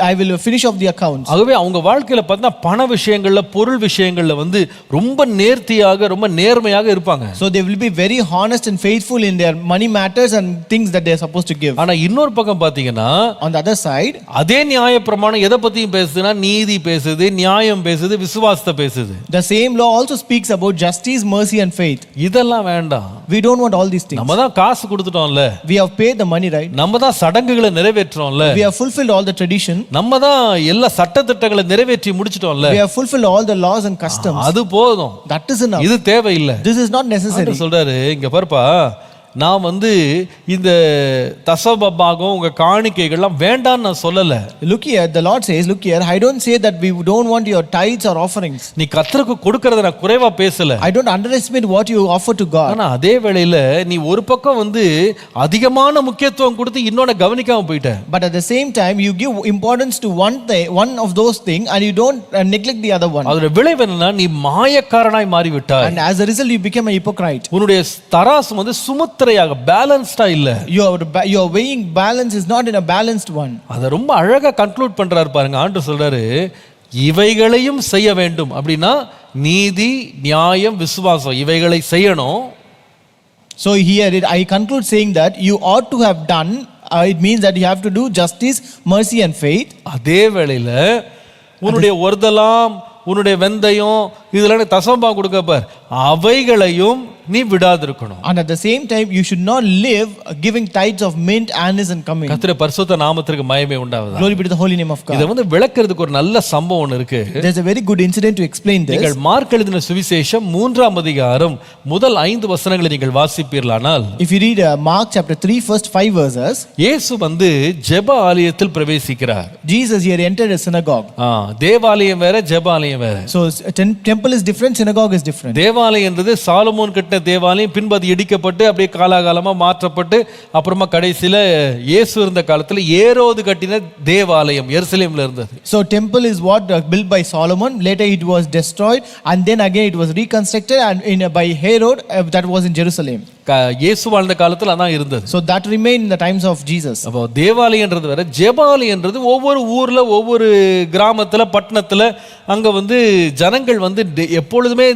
I will finish off the accounts. ஆகவே அவங்க வாழ்க்கையில பார்த்தா பண விஷயங்கள்ல, பொருள் விஷயங்கள்ல வந்து ரொம்ப நேர்த்தியாக, ரொம்ப நேர்மையாக இருப்பாங்க. So they will be very honest and faithful in their money matters and things that they are supposed to give. ஆனா இன்னொரு பக்கம் பாத்தீங்கன்னா, on the other side, அதே நியாயப்பிரமாணம் எதை பத்தியும் பேசுதுன்னா நீதி பேசுது, நியாயம் பேசுது, விசுவாசத்தை பேசுது. The same law also speaks about justice, mercy, and faith. இதெல்லாம் வேண்டாம். We don't want all these things. நம்ம தான் காசு கொடுத்துட்டோம்ல, we have paid the money, right? நம்ம தான் சடங்குகளை நிறைவேற்றோம்ல, we have fulfilled all the tradition, நம்ம தான் எல்லா சட்டதிட்டங்களை நிறைவேற்றி முடிச்சிட்டோம்ல, we have fulfilled all the laws and customs. அது போதும், that is enough. இது தேவையில்லை. This is not necessary. சொல்றாரு இங்க பாருப்பா, நான் வந்து இந்த தசம பாகம் உங்க காணிக்கைகள்லாம் வேண்டான்னு நான் சொல்லல. Look here, the Lord says, look here, I don't say that we don't want your tithes or offerings. நீ கர்த்தருக்கு கொடுக்கறத நான் குறைவா பேசல. I don't underestimate what you offer to God. ஆனா அதே வேளையில நீ ஒரு பக்கம் வந்து அதிகமான முக்கியத்துவம் கொடுத்து இன்னொன்னு கவனிக்காம போயிட்ட. But at the same time you give importance to one of those things and you don't neglect the other one. அதோட விளைவு என்னன்னா நீ மாயக்காரனாய் மாறி விட்டாய். And as a result you become a hypocrite. உன்னுடைய தராசு வந்து சுமத்திரையாக பேலன்ஸ்டா இல்ல. Your weighing balance is not in a balanced one. அத ரொம்ப அழகா கன்க்ளூட் பண்றாரு பாருங்க. ஆண்டவர் சொல்றாரு இவைகளையும் செய்ய வேண்டும். அப்படினா நீதி, நியாயம், விசுவாசம் இவைகளை செய்யணும். So here I conclude saying that you ought to have done, it means that you have to do justice, mercy, and faith. அதே வேளையில உன்னுடைய ஒருதலாம், உன்னுடைய வெந்தயம் இதெல்லாம் தசமபா கொடுக்க பார், அவைகளையும் நீ விடாதிருக்கணும். And at the same time you should not live giving tithes of mint, anise, and cumin. கர்த்தருடைய பரிசுத்த நாமத்திற்கு மகிமை உண்டாவதாக. Glory be to the holy name of God. இத வந்து விளக்குறதுக்கு ஒரு நல்ல சம்பவம் ஒன்னு இருக்கு. There's a very good incident to explain this. நீங்கள் மார்க் எழுதின சுவிசேஷம் 3ஆம் அதிகாரம் முதல் 5 வசனங்களை நீங்கள் வாசிப்பீர்களானால், if you read Mark chapter 3 first 5 verses, இயேசு வந்து ஜெப ஆலயத்தில் பிரவேசிக்கிறார். Jesus here entered a synagogue. தேவாலயம் வேற, ஜெப ஆலயம் வேற. So temple is different, synagogue is different. தேவாலயம் என்றது சாலமோன் கட்டின தேவாலயம், பின்பு அது இடிக்கப்பட்டு அப்படியே காலாகாலமா மாற்றப்பட்டு அப்புறமா கடைசியில இயேசு இருந்த காலத்துல ஏரோது கட்டின தேவாலயம் எருசலேம்ல இருந்தது. So temple is what built by Solomon, later it was destroyed and then again it was reconstructed and by Herod, that was in Jerusalem. இயேசு வாழ்ந்த காலத்துல அதான் இருந்தது. So that remained in the times of Jesus. அப்போ தேவாலயம்ன்றது வேற, ஜெபாலயம்ன்றது ஒவ்வொரு ஊர்ல, ஒவ்வொரு கிராமத்துல, பட்டணத்துல அங்க வந்து ஜனங்கள் வந்து எப்பொழுதுமே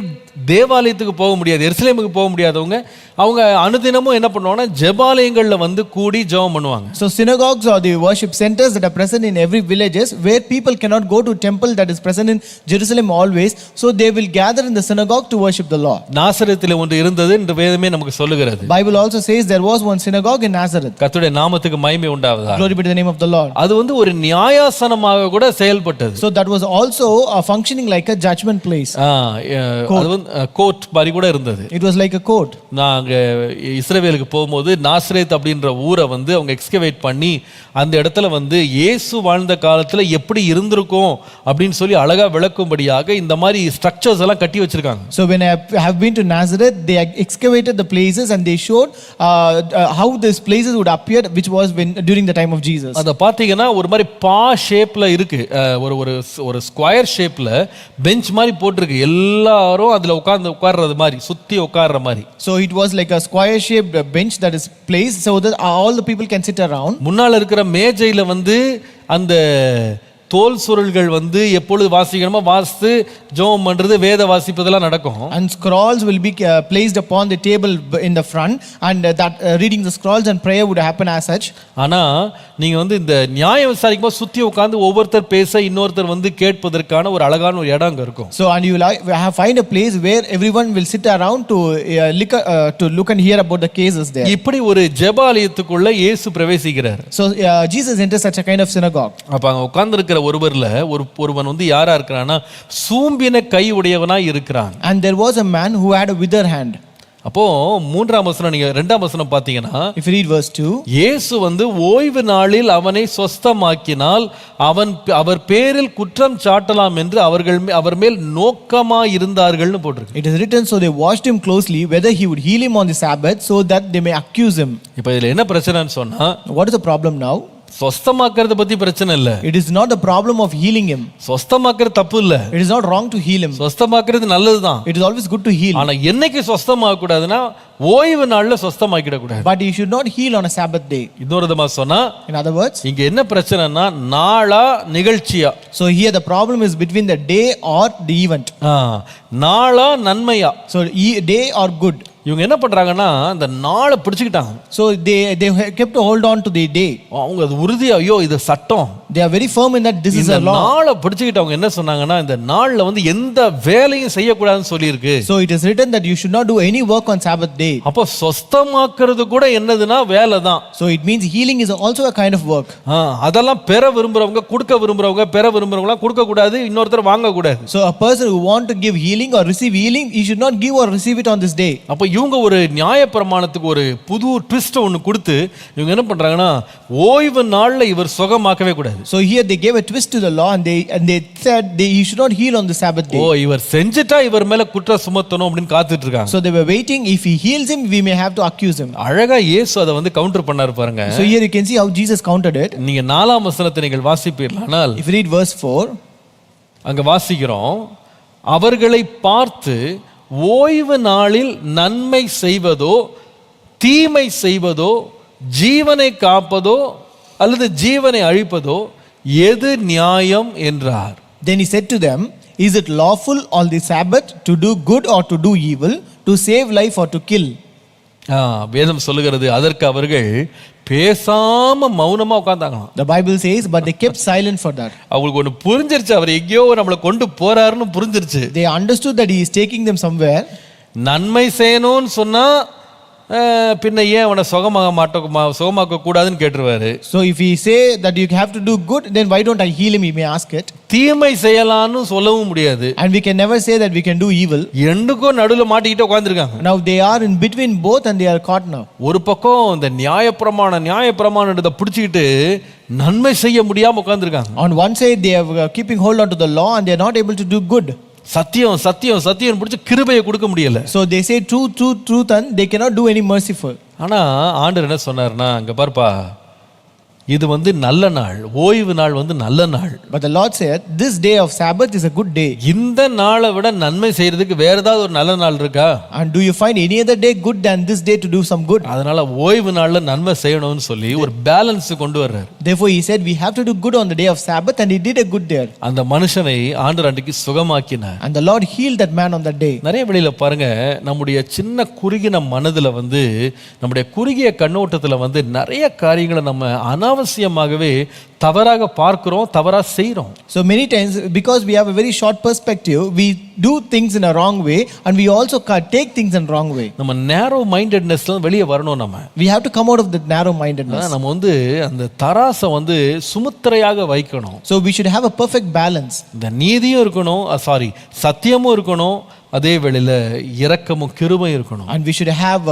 தேவாலயத்துக்கு போக முடியாது, எருசலேமுக்கு போக முடியாதவங்க அவங்க அனுதினமும் என்ன பண்ணுவாங்கன்னா ஜெபாலயங்கள்ல வந்து கூடி ஜெபம் பண்ணுவாங்க. So synagogues are the worship centers that are present in every villages where people cannot go to temple that is present in Jerusalem always, so they will gather in the synagogue to worship the Lord. நாசரேத்திலே ஒன்று இருந்தது என்று வேதமே நமக்கு சொல்லுகிறது. Bible also says there was one synagogue in Nazareth. கர்த்தருடைய நாமத்துக்கு மகிமை உண்டாவதாக. Glory be to the name of the Lord. அது வந்து ஒரு நியாயாசனமாக கூட செயல்பட்டது. So that was also functioning like a judgment place. அது வந்து கோர்ட் மாதிரி கூட இருந்தது. It was like a court. நாங்க இஸ்ரவேலுக்கு போகும்போது நாசரேத் அப்படின்ற ஊரை வந்து அவங்க எக்ஸ்கவேட் பண்ணி அந்த இடத்துல வந்து இயேசு வாழ்ந்த காலத்துல எப்படி இருந்திருக்கும் அப்படின்னு சொல்லி அழகா விளக்கும்படியாக இந்த மாதிரி ஸ்ட்ரக்சர்ஸ் எல்லாம் கட்டி வச்சிருக்காங்க. So when I have been to Nazareth, they excavated the places and they showed how these places would appear, which was during the time of Jesus. அத பாத்தீங்கன்னா ஒரு மாதிரி பா ஷேப்ல இருக்கு, ஒரு ஸ்கொயர் ஷேப்ல பெஞ்ச் மாதிரி போட்டிருக்கு, எல்லாரும் அதுல உட்கார்றது மாதிரி, சுத்தி உட்கார்ற மாதிரி. So it was like a square shaped bench that is placed so that all the people can sit around. முன்னால இருக்கிற மேஜையில வந்து அந்த தோல் சுருள்கள் வந்து எப்பொழுது வாசிக்கணுமோ வாசித்து ஜெபம் பண்றது வேத வாசிப்பதெல்லாம் நடக்கும். And scrolls will be placed upon the table in the front, and reading the scrolls and prayer would happen as such. ஆனா நீங்க வந்து இந்த நியாயம் விசாரிக்கும் போது சுத்தி உட்கார்ந்து ஒவ்வொருத்தர் பேச இன்னொருத்தர் வந்து கேட்பதற்கான ஒரு அழகான ஒரு இடம் அங்க இருக்கும். So and you will find a place where everyone will sit around to look and hear about the cases there. இப்படி ஒரு ஜெபாலயத்துக்குள்ள இயேசு பிரவேசிக்கிறார். So Jesus enters such a kind of synagogue. அப்ப அங்க உட்கார்ந்து இருக்கிற ஒருவன் வந்து யாரா இருக்கிறான்னா சூம்பின கை உடையவனாய் இருக்கிறான். And there was a man who had a withered hand. அப்போ 3ஆம் வசனம் நீங்க 2ஆம் வசனம் பாத்தீங்கன்னா, if you read verse 2, இயேசு வந்து ஓய்வு நாளில் அவனை சொஸ்தமாக்கினால் அவர் பேரில் குற்றம் சாட்டலாம் என்று அவர் மேல் நோக்கமாய் இருந்தார்கள்னு போட்டிருக்கு. it is written, so they watched him closely whether he would heal him on the Sabbath, so that they may accuse him. இப்போ இதுல என்ன பிரச்சனைன்னு சொன்னா, what is the problem now? சொஸ்தமாக்குறது பத்தி பிரச்சனை இல்ல. It is not the problem of healing him. சொஸ்தமாக்குறது தப்பு இல்ல. It is not wrong to heal him. சொஸ்தமாக்குறது நல்லதுதான். It is always good to heal. ஆனா என்னைக்கு சொஸ்தமாக்க கூடாதுன்னா ஓய்வு நாள்ல சொஸ்தமாக்கிட கூடாது. But you should not heal on a Sabbath day. இன்னொரு விதமா சொன்னா, in other words, இங்க என்ன பிரச்சனைனா நாளா நிகழ்ச்சியா. So here the problem is between the day or the event. நாளா நன்மையா. So day or good. இவங்க என்ன பண்றாங்கன்னா இந்த நாளை பிடிச்சுக்கிட்டாங்க. So they kept to hold on to the day. அவங்க அது உறுதியா ஐயோ இது சட்டம். They are very firm in that this is a law. நாளை பிடிச்சுக்கிட்டு அவங்க என்ன சொன்னாங்கன்னா இந்த நாள்ல வந்து எந்த வேலையும் செய்யக்கூடாதுன்னு சொல்லியிருக்கு. So it is written that you should not do any work on Sabbath day. அப்போ சொஸ்தமாக்குறது கூட என்னதுன்னா வேலை தான். So it means healing is also a kind of work. அதெல்லாம் பெற விரும்புறவங்க கொடுக்க விரும்புறவங்க பெற விரும்புறவங்க கொடுக்க கூடாது, இன்னொருத்தர் வாங்க கூடாது. So a person who want to give healing or receive healing, he should not give or receive it on this day. அப்போ இவங்க ஒரு நியாயப்பிரமாணத்துக்கு ஒரு புது ட்விஸ்ட் ஒன்னு கொடுத்து இவங்க என்ன பண்றாங்கன்னா ஓய்வு நாள்ல இவர் சுகமாக்கவே கூடாது. So here they gave a twist to the law, and they said he should not heal on the Sabbath day. இவர் செஞ்சிட்டா இவர் மேல குற்றம் சுமத்தணும் அப்படினு காத்துட்டு இருக்காங்க. So they were waiting, if he heals him we may have to accuse him. அழகா இயேசு அதை வந்து கவுண்டர் பண்ணாரு பாருங்க. So here you can see how Jesus countered it. நீங்க 4ஆம் வசனத்தை நீங்கள் வாசிப்பீர்களானால், if you read verse 4, அங்க வாசிக்கிறோம், அவர்களை பார்த்து ஓய்வு நாளில் நன்மை செய்வதோ தீமை செய்வதோ ஜீவனை காப்பதோ அல்லது ஜீவனை அழிப்பதோ எது நியாயம் என்றார். Then he said to them, is it lawful on the Sabbath to do good or to do evil, to save life or to kill? வேதம் சொல்லுகிறது, அதற்கு அவர்கள் பேசாம மௌனமா உட்கார்ந்தாங்களாம். The Bible says, but they kept silent for that. அவங்களுக்கு ஒன்று புரிஞ்சிருச்சு, அவர் எங்கேயோ நம்மளை கொண்டு போறாருன்னு புரிஞ்சிருச்சு. They understood that he is taking them somewhere. நன்மை செய்யணும்னு சொன்னா பின்ன ஏன் அவனை சுகமாக்க கூடாதுன்னு கேட்டுருவாரு. So if he say that you have to do good, then why don't I heal him, he may ask it. தீமை செய்யலாம்னு சொல்லவும் முடியாது. And we can never say that we can do evil. ரெண்டுக்கும் நடுவுல மாட்டிக்கிட்டு உட்கார்ந்திருக்காங்க. Now they are in between both and they are caught now. ஒரு பக்கம் இந்த நியாயப்பிரமாணத்தை பிடிச்சிக்கிட்டு நன்மை செய்ய முடியாம உட்கார்ந்திருக்காங்க. On one side they are keeping hold on to the law and they are not able to do good. சத்தியம் சத்தியம் சத்தியம் பிடிச்சு கிருபையை கொடுக்க முடியல. So they say truth and they cannot do any merciful. ஆனா ஆண்டவர் என்ன சொன்னார்னா, அங்க பாருப்பா, இது வந்து நல்ல நாள், ஓய்வு நாள் வந்து நல்ல நாள். But the Lord said, this day of Sabbath is a good day. இந்த நாளை விட நன்மை செய்யறதுக்கு வேற ஏதாவது ஒரு நல்ல நாள் இருக்கா? And do you find any other day good than this day to do some good? அதனால ஓய்வு நாள்ல நன்மை செய்யணும்னு சொல்லி ஒரு பேலன்ஸ் கொண்டு வர்றார். Therefore he said we have to do good on the day of Sabbath, and he did a good there. அந்த மனுஷனை ஆண்டவர் அன்றைக்கு சுகமாக்கினார். And the Lord healed that man on that day. நிறைய வழியில பாருங்க, நம்முடைய சின்ன குறுகின மனதுல வந்து நம்முடைய குறுகிய கண்ணோட்டத்துல வந்து நிறைய காரியங்களை நம்ம அனாவசியமாகவே தவறாக பார்க்கிறோம், தவறா செய்றோம். So many times, because we have a very short perspective, we do things in a wrong way, and we also take things in wrong way. நம்ம நேரோ மைண்டட்னஸ்ல வெளியே வரணும். நம்ம we have to come out of that narrow mindedness. நம்ம வந்து அந்த தராசை வந்து சுமுத்திரையாக வைக்கணும். So we should have a perfect balance. இந்த நீதியும் இருக்கணும், சத்தியமும் இருக்கணும், அதே வேளையில இரக்கமும் கிருபையும் இருக்கணும். And we should have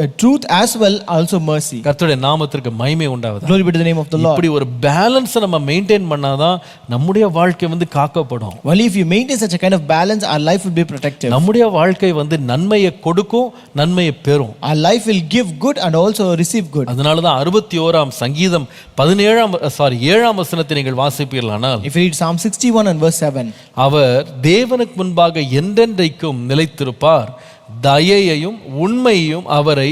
a truth as well, also mercy. கர்த்தருடைய நாமத்திற்கு மகிமை உண்டாவதாக. Glory be to the name of the Lord. இப்படி ஒரு பேலன்ஸ் நம்ம மெயின்டைன் பண்ணாதான் நம்முடைய வாழ்க்கை வந்து காக்கப்படும். Well, if you maintain such a kind of balance, our life will be protected. நம்முடைய வாழ்க்கை வந்து நன்மையை கொடுக்கும், நன்மையை பெறும். Our life will give good and also receive good. அதனாலதான் 61ஆம் சங்கீதம் 7ஆம் வசனத்தை நீங்கள் வாசிப்பீர்களானால், if you read Psalm 61 and verse 7, அவர் தேவனுக்கு முன்பாக என்றென்றைக்கும் நிலைத்திருப்பார், தயையையும் உண்மையையும் அவரை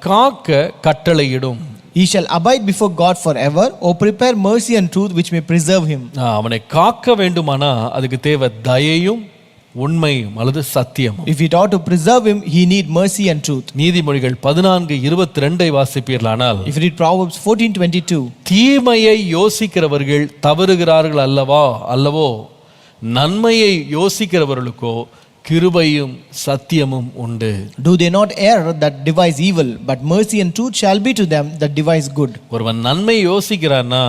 காக்க கட்டளையிடும். He shall abide before God forever, or prepare mercy and truth which may preserve him. அவனை காக்க வேண்டுமானா அதுக்கு தேவை தயையும் உண்மையும் அல்லது சத்தியமும். If he ought to preserve him, he need mercy and truth. நீதிமொழிகள் 14:22 வாசிப்பீர்களானால், If you read Proverbs 14:22, தீமையை யோசிக்கிறவர்கள் தவறுகிறார்கள் அல்லவோ நன்மையை யோசிக்கிறவர்களுக்கோ கிருபையும் சத்தியமும் உண்டு. do they not err that devise evil, but mercy and truth shall be to them that devise good. ஒருவன் நன்மை யோசிக்கிறான்னா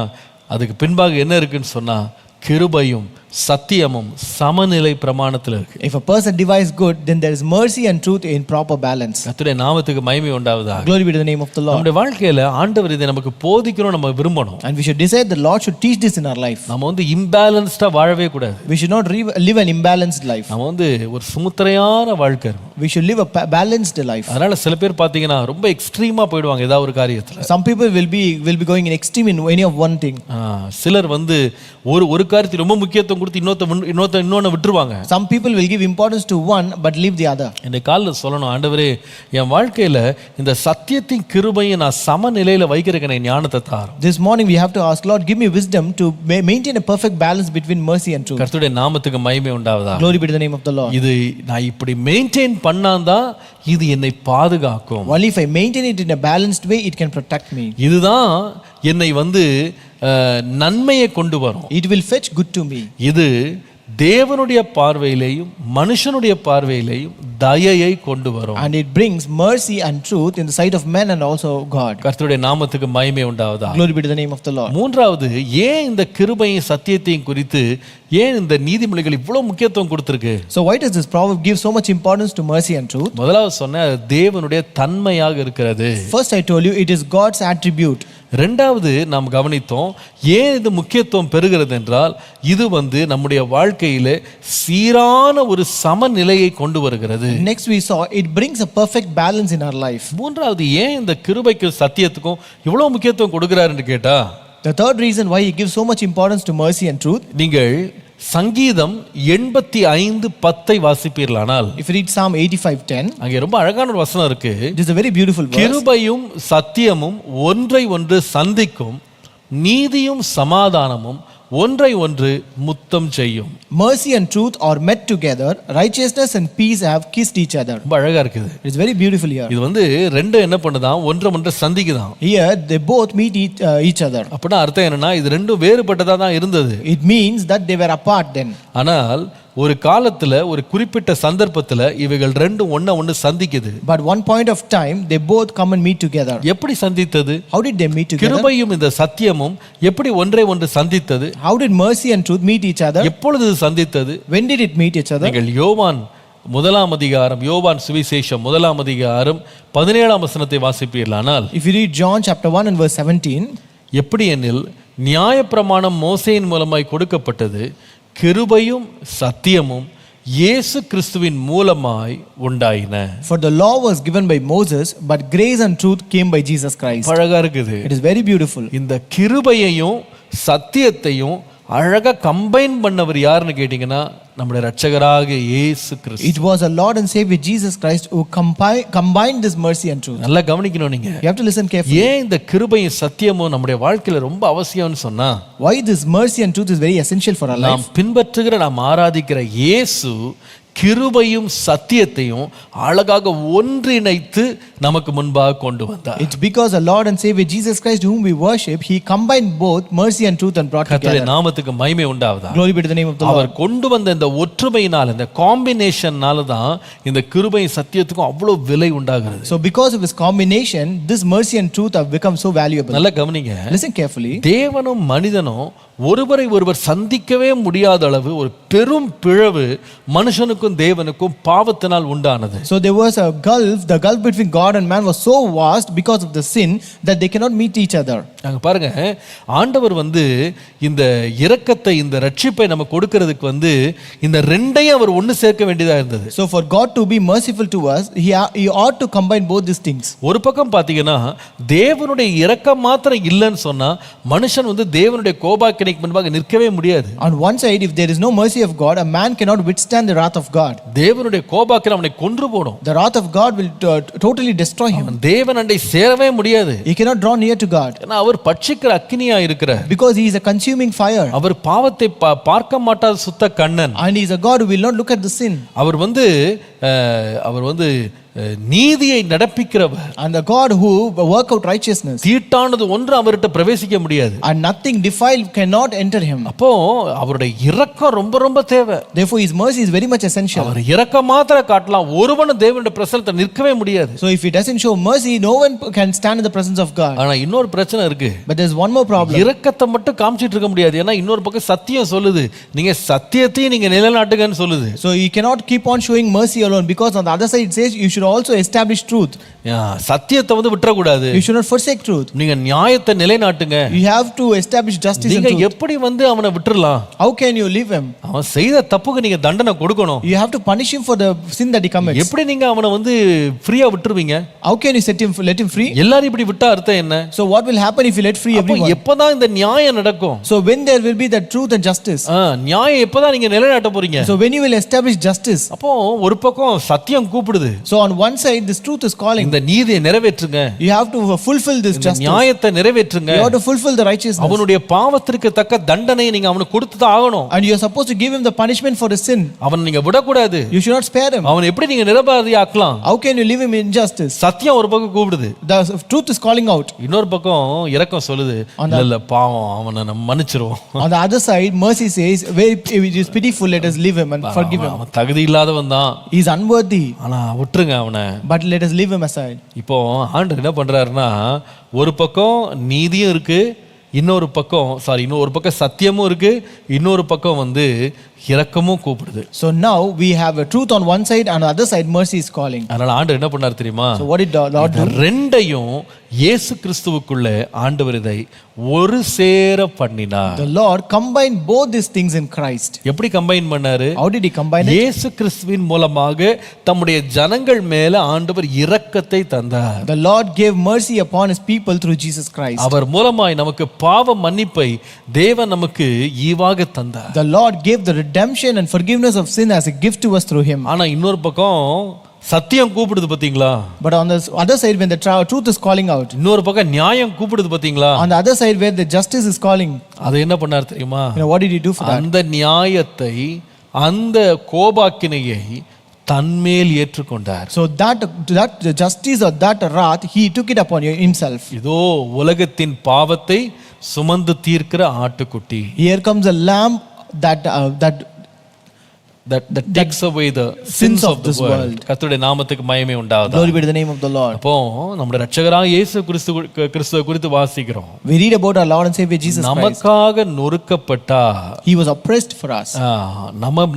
அதுக்கு பின்பாக என்ன இருக்குன்னு சொன்னா கிருபையும் சத்தியமும் சமநிலை பிரமாணத்தில் இருக்கு. If a person devise good, then there is mercy and truth in proper balance. கர்த்தருடைய நாமத்துக்கு மகிமை உண்டாவதாக. Glory be to the name of the Lord. நம்முடைய வாழ்க்கையில ஆண்டவர் இதை நமக்கு போதிக்கணும் நம்ம விரும்பணும். And we should decide the Lord should teach this in our life. நம்ம இம்பேலன்ஸ்டா வாழவே கூடாது. We should not live an imbalanced life. நம்ம ஒரு சுமுத்திரையான வாழ்க்கை. We should live a balanced life. அதனால சில பேர் பாத்தீங்கன்னா ரொம்ப எக்ஸ்ட்ரீமா போயிடுவாங்க ஏதாவது ஒரு காரியத்துல. Some people will be going in extreme in any of one thing. சிலர் ஒரு காரியத்தை ரொம்ப முக்கியத்துவம் கொடுத்து இன்னொன்னு விட்டுருவாங்க. Some people will give importance to one but leave the other. இந்த கால்ல சொல்லணும், ஆண்டவரே என் வாழ்க்கையில இந்த சத்தியத்தின் கிருபையை நான் சமநிலையில வைக்கிறேன் ஞானத்தை தாரும். This morning we have to ask, Lord, give me wisdom to maintain a perfect balance between mercy and truth. கர்த்தருடைய நாமத்துக்கு மகிமை உண்டாவதாக. Glory be to the name of the Lord. இது நான் இப்படி மெயின்டைன் பண்ணாதான் இது என்னை பாதுகாக்கும். Only if I maintain it in a balanced way, it can protect me. இதுதான் என்னை நன்மையை கொண்டு வரும். It will fetch good to me. இது தேவனுடைய பார்வையிலேயும் மனுஷனுடைய பார்வையிலேயும் தயையை கொண்டு வரும். And it brings mercy and truth in the sight of men and also God. கர்த்தருடைய நாமத்துக்கு மகிமை உண்டாவதாக. Glory be to the name of the Lord. மூன்றாவது, ஏன் இந்த கிருபையும் சத்தியத்தையும் குறித்து ஏன் இந்த நீதிமொழிகள் இவ்வளவு முக்கியத்துவம் கொடுத்திருக்கு? So why does this proverb give so much importance to mercy and truth? முதலாவது சொன்ன தேவனுடைய தன்மையாக இருக்கிறது. First I told you it is God's attribute. ரெண்டாவது நாம் கவனித்தோம், ஏன் இது முக்கியத்துவம் பெறுகிறது என்றால் இது நம்முடைய வாழ்க்கையில சீரான ஒரு சமநிலையை கொண்டு வருகிறது. Next we saw it brings a perfect balance in our life. மூன்றாவது, ஏன் இந்த கிருபைக்கும் சத்தியத்துக்கும் இவ்வளவு முக்கியத்துவம் கொடுக்கிறாருன்னு கேட்டா, the third reason why he gives so much importance to mercy and truth, நீங்கள் சங்கீதம் 85:10 வாசிப்பீர்களானால், if you read Psalm 85:10, அங்கே ரொம்ப அழகான ஒரு வசனம் இருக்கு. it is a very beautiful verse. கிருபையும் சத்தியமும் ஒன்றை ஒன்று சந்திக்கும், நீதியும் சமாதானமும் ஒன்றை ஒன்று முத்தம் செய்யும். Mercy and truth are met together, righteousness and peace have kissed each other. ரொம்ப அழகா இருக்குது. It's very beautiful here. இது ரெண்டு என்ன பண்ணுதான், ஒன்றை சந்திக்குதான். Here they both meet each other. அப்படின்னா அர்த்தம் என்னன்னா இது ரெண்டும் வேறுபட்டதா தான் இருந்தது. It means that they were apart then. ஆனால் ஒரு காலத்துல ஒரு குறிப்பிட்ட சந்தர்ப்பத்துல இவைகள் ரெண்டும் ஒண்ணு சந்திக்குது. But one point of time they both come and meet together. எப்படி சந்தித்தது? How did they meet together? கிருபையும் இந்த சத்தியமும் எப்படி ஒன்றை ஒன்று சந்தித்தது? How did mercy and truth meet each other? எப்பொழுது சந்தித்தது? When did it meet each other? நீங்கள் யோவான் சுவிசேஷம் 1 17 வசனத்தை வாசிப்பீர்களானால், if you read John chapter 1 and verse 17, எப்படி எனில் நியாயப்பிரமாணம் மோசேயின் மூலமாய் கொடுக்கப்பட்டது, கிருபையும் சத்தியமும் இயேசு கிறிஸ்துவின் மூலமாய் உண்டாயின. For the law was given by Moses, but grace and truth came by Jesus Christ. அழகா இருக்குது. It is very beautiful. இந்த கிருபையையும் சத்தியத்தையும் அழகா கம்பைன் பண்ணவர் யாருன்னு கேட்டீங்கன்னா நம்முடைய இரட்சகராக இயேசு கிறிஸ்து. It was our Lord and Savior Jesus Christ who combined this mercy and truth. நல்லா கவனிக்கணும் நீங்க. You have to listen carefully. ஏன் இந்த கிருபையும் சத்தியமும் நம்முடைய வாழ்க்கையில ரொம்ப அவசியம்னு சொன்னா, why this mercy and truth is very essential for our life. நாம் பின்பற்றுகிற நாம் ஆராதிக்கிற இயேசு கிருபையும் சத்தியத்தையும் அழகாக ஒன்றிணைத்து நமக்கு முன்பாக கொண்டு வந்தார். It's because our Lord and Savior Jesus Christ whom we worship, he combined both mercy and truth and brought together. கர்த்தருடைய நாமத்துக்கு மகிமை உண்டாவதாக. Glory be to the name of the Lord. அவர் கொண்டு வந்த இந்த ஒற்றுமையினால, இந்த காம்பினேஷன்னால தான் இந்த கிருபையும் சத்தியத்துக்கும் அவ்வளவு விலை உண்டாகிறது. So because of this combination, this mercy and truth have become so valuable. நல்லா கவனிங்க. Listen carefully. தேவனும் மனிதனும் ஒருவரை ஒருவர் சந்திக்கவே முடியாத அளவு ஒரு பெரும் பிளவு மனுஷனுக்கும் தேவனுக்கும் பாவத்தினால் உண்டானது. So there was a gulf, the gulf between God and man was so vast because of the sin that they cannot meet each other. அங்க பாருங்க, ஆண்டவர் இந்த இரக்கத்தை, இந்த ரட்சிப்பை நமக்கு கொடுக்கிறதுக்கு இந்த ரெண்டையும் அவர் ஒன்னு சேர்க்க வேண்டியதா இருந்தது. So for God to be merciful to us, he ought to combine both these things. ஒரு பக்கம் பாத்தீங்கன்னா தேவனுடைய இரக்கம் மாத்திரம் இல்லைன்னு சொன்னா மனுஷன் தேவனுடைய கோபாக்கினைக்கு முன்பாக நிற்கவே முடியாது. On one side, if there is no mercy of God, a man cannot withstand the wrath of God. தேவனுடைய கோபாக்கினை அவனை கொன்று போடும். The wrath of God will totally destroy him. தேவன் அண்டை சேரவே முடியாது. He cannot draw near to God. ஏன்னா அவர் பட்சிக்கிற அக்கினியா இருக்கிறார். Because he is a consuming fire. அவர் பாவத்தை பார்க்க மாட்டாத சுத்த Kannan. And he is a God who will not look at the sin. அவர் வந்து நீதியை நடப்பிக்கிறவர். And the God who work out righteousness. தீட்டானது ஒன்று அவர்கிட்ட பிரவேசிக்க முடியாது. And nothing defiled cannot enter him. அப்போ அவருடைய இரக்கம் ரொம்ப ரொம்ப தேவை. Therefore his mercy is very much essential. அவர் இரக்கம் மாத்திர காட்டலாம், ஒருவனும் தேவனுடைய பிரசன்னத்தில் நிற்கவே முடியாது. So if he doesn't show mercy, no one can stand in the presence of God. ஆனா இன்னொரு பிரச்சனை இருக்கு. But there's one more problem. இரக்கத்தை மட்டும் காமிச்சிட்டு இருக்க முடியாது. ஏன்னா இன்னொரு பக்கம் சத்தியம் சொல்லுது, நீங்க சத்தியத்தையும் நீங்க நிலைநாட்டுங்கன்னு சொல்லுது. So you cannot keep on showing mercy alone, because on the other side it says you should also establish truth. சத்தியத்தை வந்து விட்டுற கூடாது. You should not forsake truth. நீங்க நியாயத்தை நிலைநாட்டுங்க. You have to establish justice and நீங்க truth. எப்படி வந்து அவனை விட்டுறலாம்? How can you leave him? அவன் செய்த தப்புக்கு நீங்க தண்டனை கொடுக்கணும். You have to punish him for the sin that he commits. எப்படி நீங்க அவனை வந்து ஃப்ரீயா விட்டுருவீங்க? How can you let him free? எல்லாரும் இப்படி விட்டா அர்த்தம் என்ன? So what will happen if you let free everyone? எப்பதான் இந்த நியாயம் நடக்கும்? So when there will be that truth and justice? நியாயம் எப்பதான் நீங்க நிலைநாட்ட போறீங்க? So when you will establish justice? அப்போ ஒரு பக்கம் சத்தியம் கூப்பிடுது. So on one side this truth is calling. இந்த நீதியை நிறைவேற்றுங்க. You have to fulfill this justice. நியாயத்தை நிறைவேற்றுங்க. You have to fulfill the righteousness. அவனுடைய பாவத்திற்கு தக்க தண்டனை நீங்க அவனுக்கு கொடுத்து தான் ஆகணும். And you are supposed to give him the punishment for his sin. அவன் நீங்க விடக்கூடாது. You should not spare him. அவன் எப்படி நீங்க நிரபராதியாக்கலாம்? How can you leave him in injustice? சத்தியம் ஒரு பக்கம் கூப்பிடுது. The truth is calling out. இன்னொரு பக்கம் இரக்கம் சொல்லுது, இல்ல பாவம் அவனை நம்ம மன்னிச்சிரோம். On the other side mercy says, it is pitiful, let us leave him and forgive him. அவன் தகுதி இல்லாதவன் தான். He is unworthy. ஆனா விட்டுருங்க அவனை. But let us leave him aside. இப்போ ஆண்டவர் என்ன பண்றாருன்னா, ஒரு பக்கம் நீதியும் இருக்கு, இன்னொரு பக்கம் சத்தியமும் இருக்கு, இன்னொரு பக்கம் வந்து இரக்கமும் கூப்பிடுது. So now we have a truth on one side and on the other side mercy is calling. அதனால ஆண்டவர் என்ன பண்ணார் தெரியுமா? So what did the Lord do? ரெண்டையும் இயேசு கிறிஸ்துவுக்குள்ள ஆண்டவர் இதை ஒரு சேர பண்ணினார். The Lord combined both these things in Christ. எப்படி கம்பைன் பண்ணாரு? How did he combine it? இயேசு கிறிஸ்துவின் மூலமாக தம்முடைய ஜனங்கள் மேல ஆண்டவர் இரக்கத்தை தந்தார். The Lord gave mercy upon his people through Jesus Christ. அவர் மூலமாய் நமக்கு பாவ மன்னிப்பை தேவன் நமக்கு ஈவாக தந்தார். The Lord gave the redemption and forgiveness of sin as a gift to us through him. ஆனா இன்னொரு பக்கம் சத்தியம் கூப்பிடுது பாத்தீங்களா? But on the other side when the truth is calling out. இன்னொரு பக்கம் நியாயம் கூப்பிடுது பாத்தீங்களா? On the other side where the justice is calling. அது என்ன பண்ணார் தெரியுமா? What did he do for that? அந்த நியாயத்தை, அந்த கோபாக்கினையை தன்மேல் ஏற்றுக்கொண்டார். So that the justice or that wrath he took it upon himself. இதோ உலகத்தின் பாவத்தை சுமந்து தீர்க்கிற ஆட்டுக்குட்டி. Here comes a lamb that takes away the sins of this world. கர்த்தருடைய நாமத்துக்கு மகிமை உண்டாவதாக. Glory be to the name of the Lord. அப்போ நம்முடைய இரட்சகராகிய இயேசு கிறிஸ்துவை குறித்து வாசிக்கிறோம். We read about our Lord and Savior Jesus Christ. நமக்காக நொறுக்கப்பட்டார். He was oppressed for us.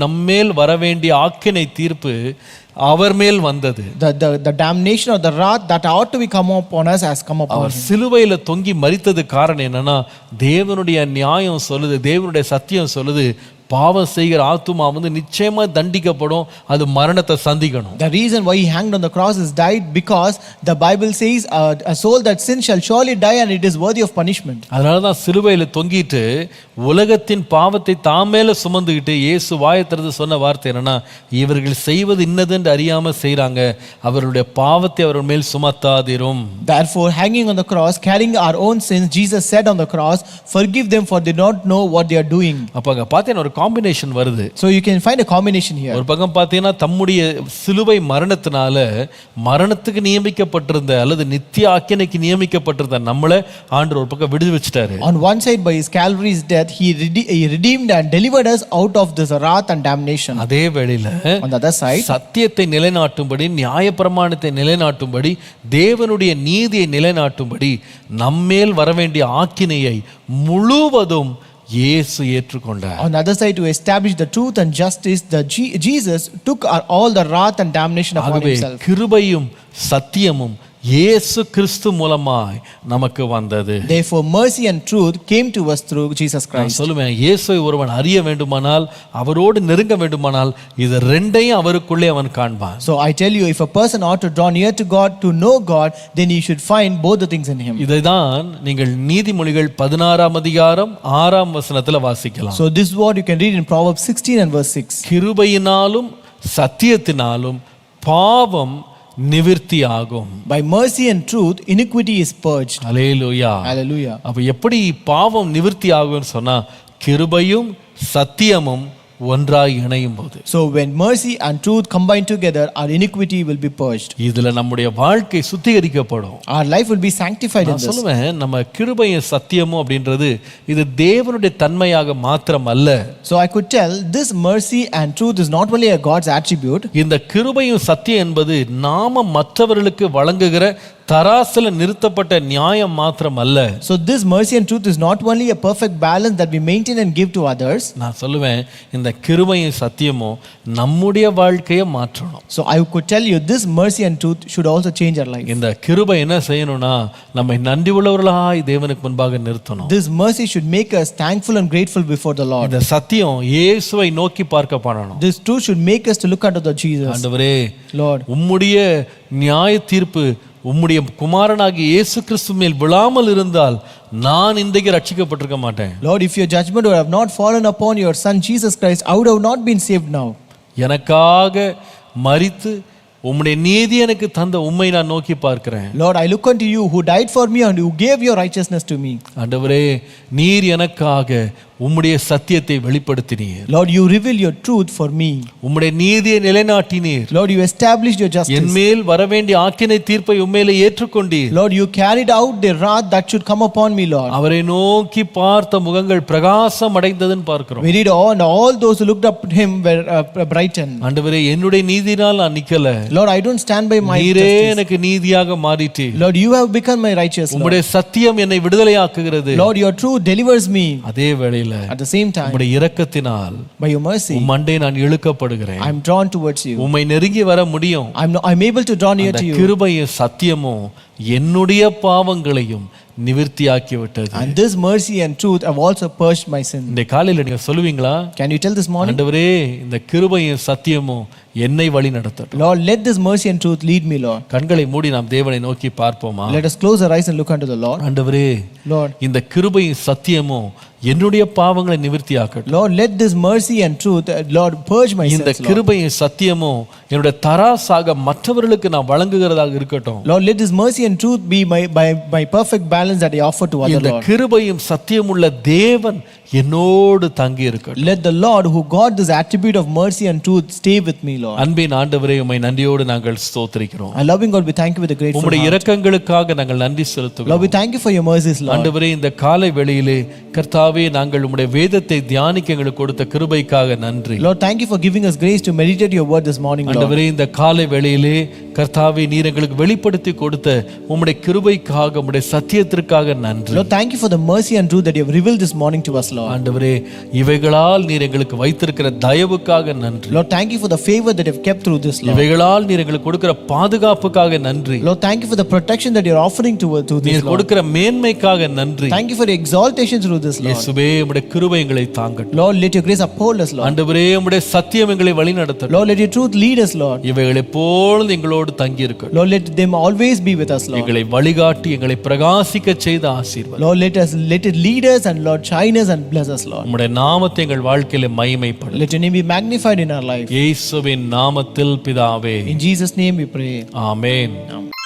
நம்மேல் வர வேண்டிய ஆக்கினை தீர்ப்பு அவர் மேல் வந்தது. The damnation or the wrath that ought to be come upon us has come upon him. சிலுவையில தொங்கி மரித்தது காரணம் என்னன்னா, தேவனுடைய நியாயம் சொல்லுது, தேவனுடைய சத்தியம் சொல்லுது, பாவம் செய்கிற ஆத்துமா வந்து நிச்சயமா தண்டிக்கப்படும், அது மரணத்தை சந்திக்கணும். The reason why he hanged on the cross is died because the Bible says a soul that sins shall surely die and it is worthy of punishment. அதனால தான் சிலுவையில தொங்கிட்டு உலகத்தின் பாவத்தை தாமேல சுமந்துக்கிட்டு இயேசு வாயை திறந்து சொன்ன வார்த்தை என்னன்னா, இவர்கள் செய்வது இன்னதென்று அறியாம செய்றாங்க, அவர்களுடைய பாவத்தை அவர்கள் மேல் சுமத்தாதிரும். Therefore hanging on the cross carrying our own sins, Jesus said on the cross, forgive them for they don't know what they are doing. அப்பங்க பார்த்தேன் ஒரு காம்பினேஷன் வருது. So you can find a combination here. ஒரு பக்கம் பார்த்தீங்கன்னா தம்முடைய சிலுவை மரணத்தினால மரணத்துக்கு நியமிக்கப்பட்டிருந்த அல்லது நித்திய ஆக்கினைக்கு நியமிக்கப்பட்டிருந்த நம்மளை ஆண்டவர் ஒரு பக்கம் விடுவிச்சிட்டாரு. On one side by his Calvary's death he redeemed and delivered us out of this wrath and damnation. அதே வேளையில on the other side சத்தியத்தை நிலைநாட்டும்படி, நியாயப்பிரமாணத்தை நிலைநாட்டும்படி, தேவனுடைய நீதியை நிலைநாட்டும்படி நம்மேல் வர வேண்டிய ஆக்கினையை முழுவதும் இயேசு ஏற்றுக்கொண்டார். On the other side to establish the truth and justice, Jesus took all the wrath and damnation upon himself. கிருபையும் சத்தியமும் இயேசு கிறிஸ்து மூலமாய் நமக்கு வந்தது. Therefore mercy and truth came to us through Jesus Christ. சொல்லுவேன், இயேசுவை ஒருவன் அறிய வேண்டுமானால், அவரோடு நெருங்க வேண்டுமானால், இது ரெண்டையும் அவருக்குள்ளே அவன் காண்பான். So I tell you, if a person ought to draw near to God, to know God, then he should find both the things in him. இதைதான் நீங்கள் நீதிமொழிகள் 16ஆம் அதிகாரம் 6ஆம் வசனத்துல வாசிக்கலாம். So this is what you can read in Proverbs 16 and verse 6. கிருபையினாலும் சத்தியத்தினாலும் பாவம் நிவிர்த்தியாகும். By mercy and truth, iniquity is purged. Hallelujah. Hallelujah. அப்ப எப்படி பாவம் நிவிர்த்தி ஆகும்னு சொன்னா, கிருபையும் சத்தியமும் ஒன்றாய் இணையும் போது. So when mercy and truth combine together, our iniquity will be purged. இதுல நம்முடைய வாழ்க்கை சுத்திகரிக்கப்படும். Our life will be sanctified in நான் this. சொல்லுவேன், நம்ம கிருபையும் சத்தியமும் அப்படின்றது இது தேவனுடைய தன்மையாக மாத்திரம் அல்ல. So I could tell this mercy and truth is not only a God's attribute. இந்த கிருபையும் சத்தியம் என்பது நாம மற்றவர்களுக்கு வழங்குகிற தராசில நிறுத்தப்பட்ட நியாயம் மாத்திரம் அல்ல. So this mercy and truth is not only a perfect balance that we maintain and give to others. நான் சொல்லுவேன், இந்த கிருபையும் சத்தியமும் நம்முடைய வாழ்க்கையை மாற்றணும். So I could tell you this mercy and truth should also change our life. இந்த கிருபை என்ன செய்யணும்னா, நம்மை நன்றி உள்ளவர்களாய் தேவனுக்கு முன்பாக நிறுத்தணும். This mercy should make us thankful and grateful before the Lord. இந்த சத்தியம் இயேசுவை நோக்கி பார்க்க பண்ணணும். This truth should make us to look unto the Jesus. ஆண்டவரே, Lord, உம்முடைய நியாய தீர்ப்பு உம்முடைய குமாரனாகிய இயேசு கிறிஸ்து மேல் விழாமல் இருந்தால் நான் இன்றைக்கு ரட்சிக்கப்பட்டிருக்க மாட்டேன். Lord, if your judgment would have not fallen upon your son Jesus Christ, I would have not been saved now. எனக்காக மரித்து உம்முடைய நீதி எனக்கு தந்த உம்மை நான் நோக்கி பார்க்கிறேன். Lord, I look unto you who died for me and who gave your righteousness to me. ஆண்டவரே, நீர் எனக்காக உம்முடைய சத்தியத்தை வெளிப்படுத்தினீர். Lord, you reveal your truth for me. உம்முடைய நீதியை நிலைநாட்டினீர். Lord, you established your justice. என் மேல் வரவேண்டிய ஆக்கினை தீர்ப்பை உம்மேலே ஏற்றுக்கொண்டீர். Lord, you carried out the wrath that should come upon me, Lord. அவரை நோக்கி பார்த்த முகங்கள் பிரகாசம் அடைந்ததுன்னு பார்க்கிறோம். We read all, and all those who looked up to him were brightened. ஆண்டவரே, என்னுடைய நீதியினால் நான் நிக்கல. Lord, I don't stand by my நீரே justice. எனக்கு நீதியாக மாறிட்டீர். Lord, you have become my righteous. Lord. உம்முடைய சத்தியம் என்னை விடுதலையாக்குகிறது. Lord, your truth delivers me. அதே வேளையில At the same time, உம்முடைய இரக்கத்தினால் by your mercy, உம்மண்டை நான் இழுக்கப்படுகிறேன். I am drawn towards you. உம்மை நெருங்கி வர முடியும். I'm able to draw near அந்த to you. கிருபையும் சத்தியமும் என்னுடைய பாவங்களையும் நிவிர்த்தியாக்கி விட்டது. And this mercy and truth have also purged my sin. இந்த காலையில நீங்க சொல்லுவீங்களா? Can you tell this morning? ஆண்டவரே, இந்த கிருபையும் சத்தியமும் என்னை வழி நடத்தட்டும். Lord, let this mercy and truth lead me, Lord. கண்களை மூடி நாம் தேவனை நோக்கி பார்ப்போமா? Let us close our eyes and look unto the Lord. ஆண்டவரே, Lord, இந்த கிருபையும் சத்தியமும் என்னுடைய பாவங்களை நிவிர்த்தியாக்கட்டும். Lord, let this mercy and truth, Lord, purge my இந்த sins, Lord. கிருபையும் சத்தியமும் என்னுடைய தராசாக மற்றவர்களுக்கு நான் வழங்குகிறதாக இருக்கட்டும். Lord, let this mercy and truth be my perfect balance that I offer to others, இந்த Lord. கிருபையும் சத்தியமுள்ள தேவன் என்னோடு தங்கி இருக்கட்டும். Let the Lord who got this attribute of mercy and truth stay with me, Lord. அன்பின் ஆண்டவரே, உம்மை நன்றியோடு நாங்கள் ஸ்தோத்திரிக்கிறோம். Our loving God, we thank you with a grateful உம்முடைய heart. இரக்கங்களுக்காக நாங்கள் நன்றி Lord, செலுத்துகிறோம். we thank you for your mercies, Lord. ஆண்டவரே, இந்த காலை வேளையிலே கர்த்தாவே, நாங்கள் உம்முடைய வேதத்தை தியானிக்க எங்களுக்கு கொடுத்த கிருபைக்காக நன்றி. Lord, thank you for giving us grace to meditate your word this morning, Lord. ஆண்டவரே, இந்த காலை வேளையிலே கர்த்தாவே, நீர் எங்களுக்கு வெளிப்படுத்தி கொடுத்த உம்முடைய கிருபைக்காக, உம்முடைய சத்தியத்திற்காக நன்றி. Lord, thank you for the mercy and truth that you have revealed this morning to us, Lord. ஆண்டவரே, இவைகளால் நீர் எங்களுக்கு வைத்திருக்கிற தயவுக்காக நன்றி. Lord, thank you for the favor that you have kept through this, Lord. இவைகளால் நீர் எங்களுக்கு கொடுக்கிற பாதுகாப்புக்காக நன்றி. Lord, thank you for the protection that you are offering to this, நீர் Lord. கொடுக்கிற மேன்மைக்காக நன்றி. Thank you for your exaltation through this, Lord. இயேசுவே, உம்முடைய கிருபை எங்களை தாங்கட்டும். Lord, let your grace uphold us, Lord. ஆண்டவரே, உம்முடைய சத்தியம் எங்களை வழிநடத்தட்டும். Lord, let your truth lead us, Lord. இவைகள் எப்பொழுதும் எங்களோடு தங்கி இருக்கட்டும். Lord, let them always be with us, Lord. எங்களை வழிகாட்டி எங்களை பிரகாசிக்க செய்த ஆசீர்வாதம். Lord, let it lead us and Lord shine us and bless us, Lord. உம்முடைய நாமத்தை எங்கள் வாழ்க்கையில மகிமைப்படும். Let your name be magnified in our life. இயேசுவின் நாமத்தில் பிதாவே. In Jesus' name we pray. Amen. Amen.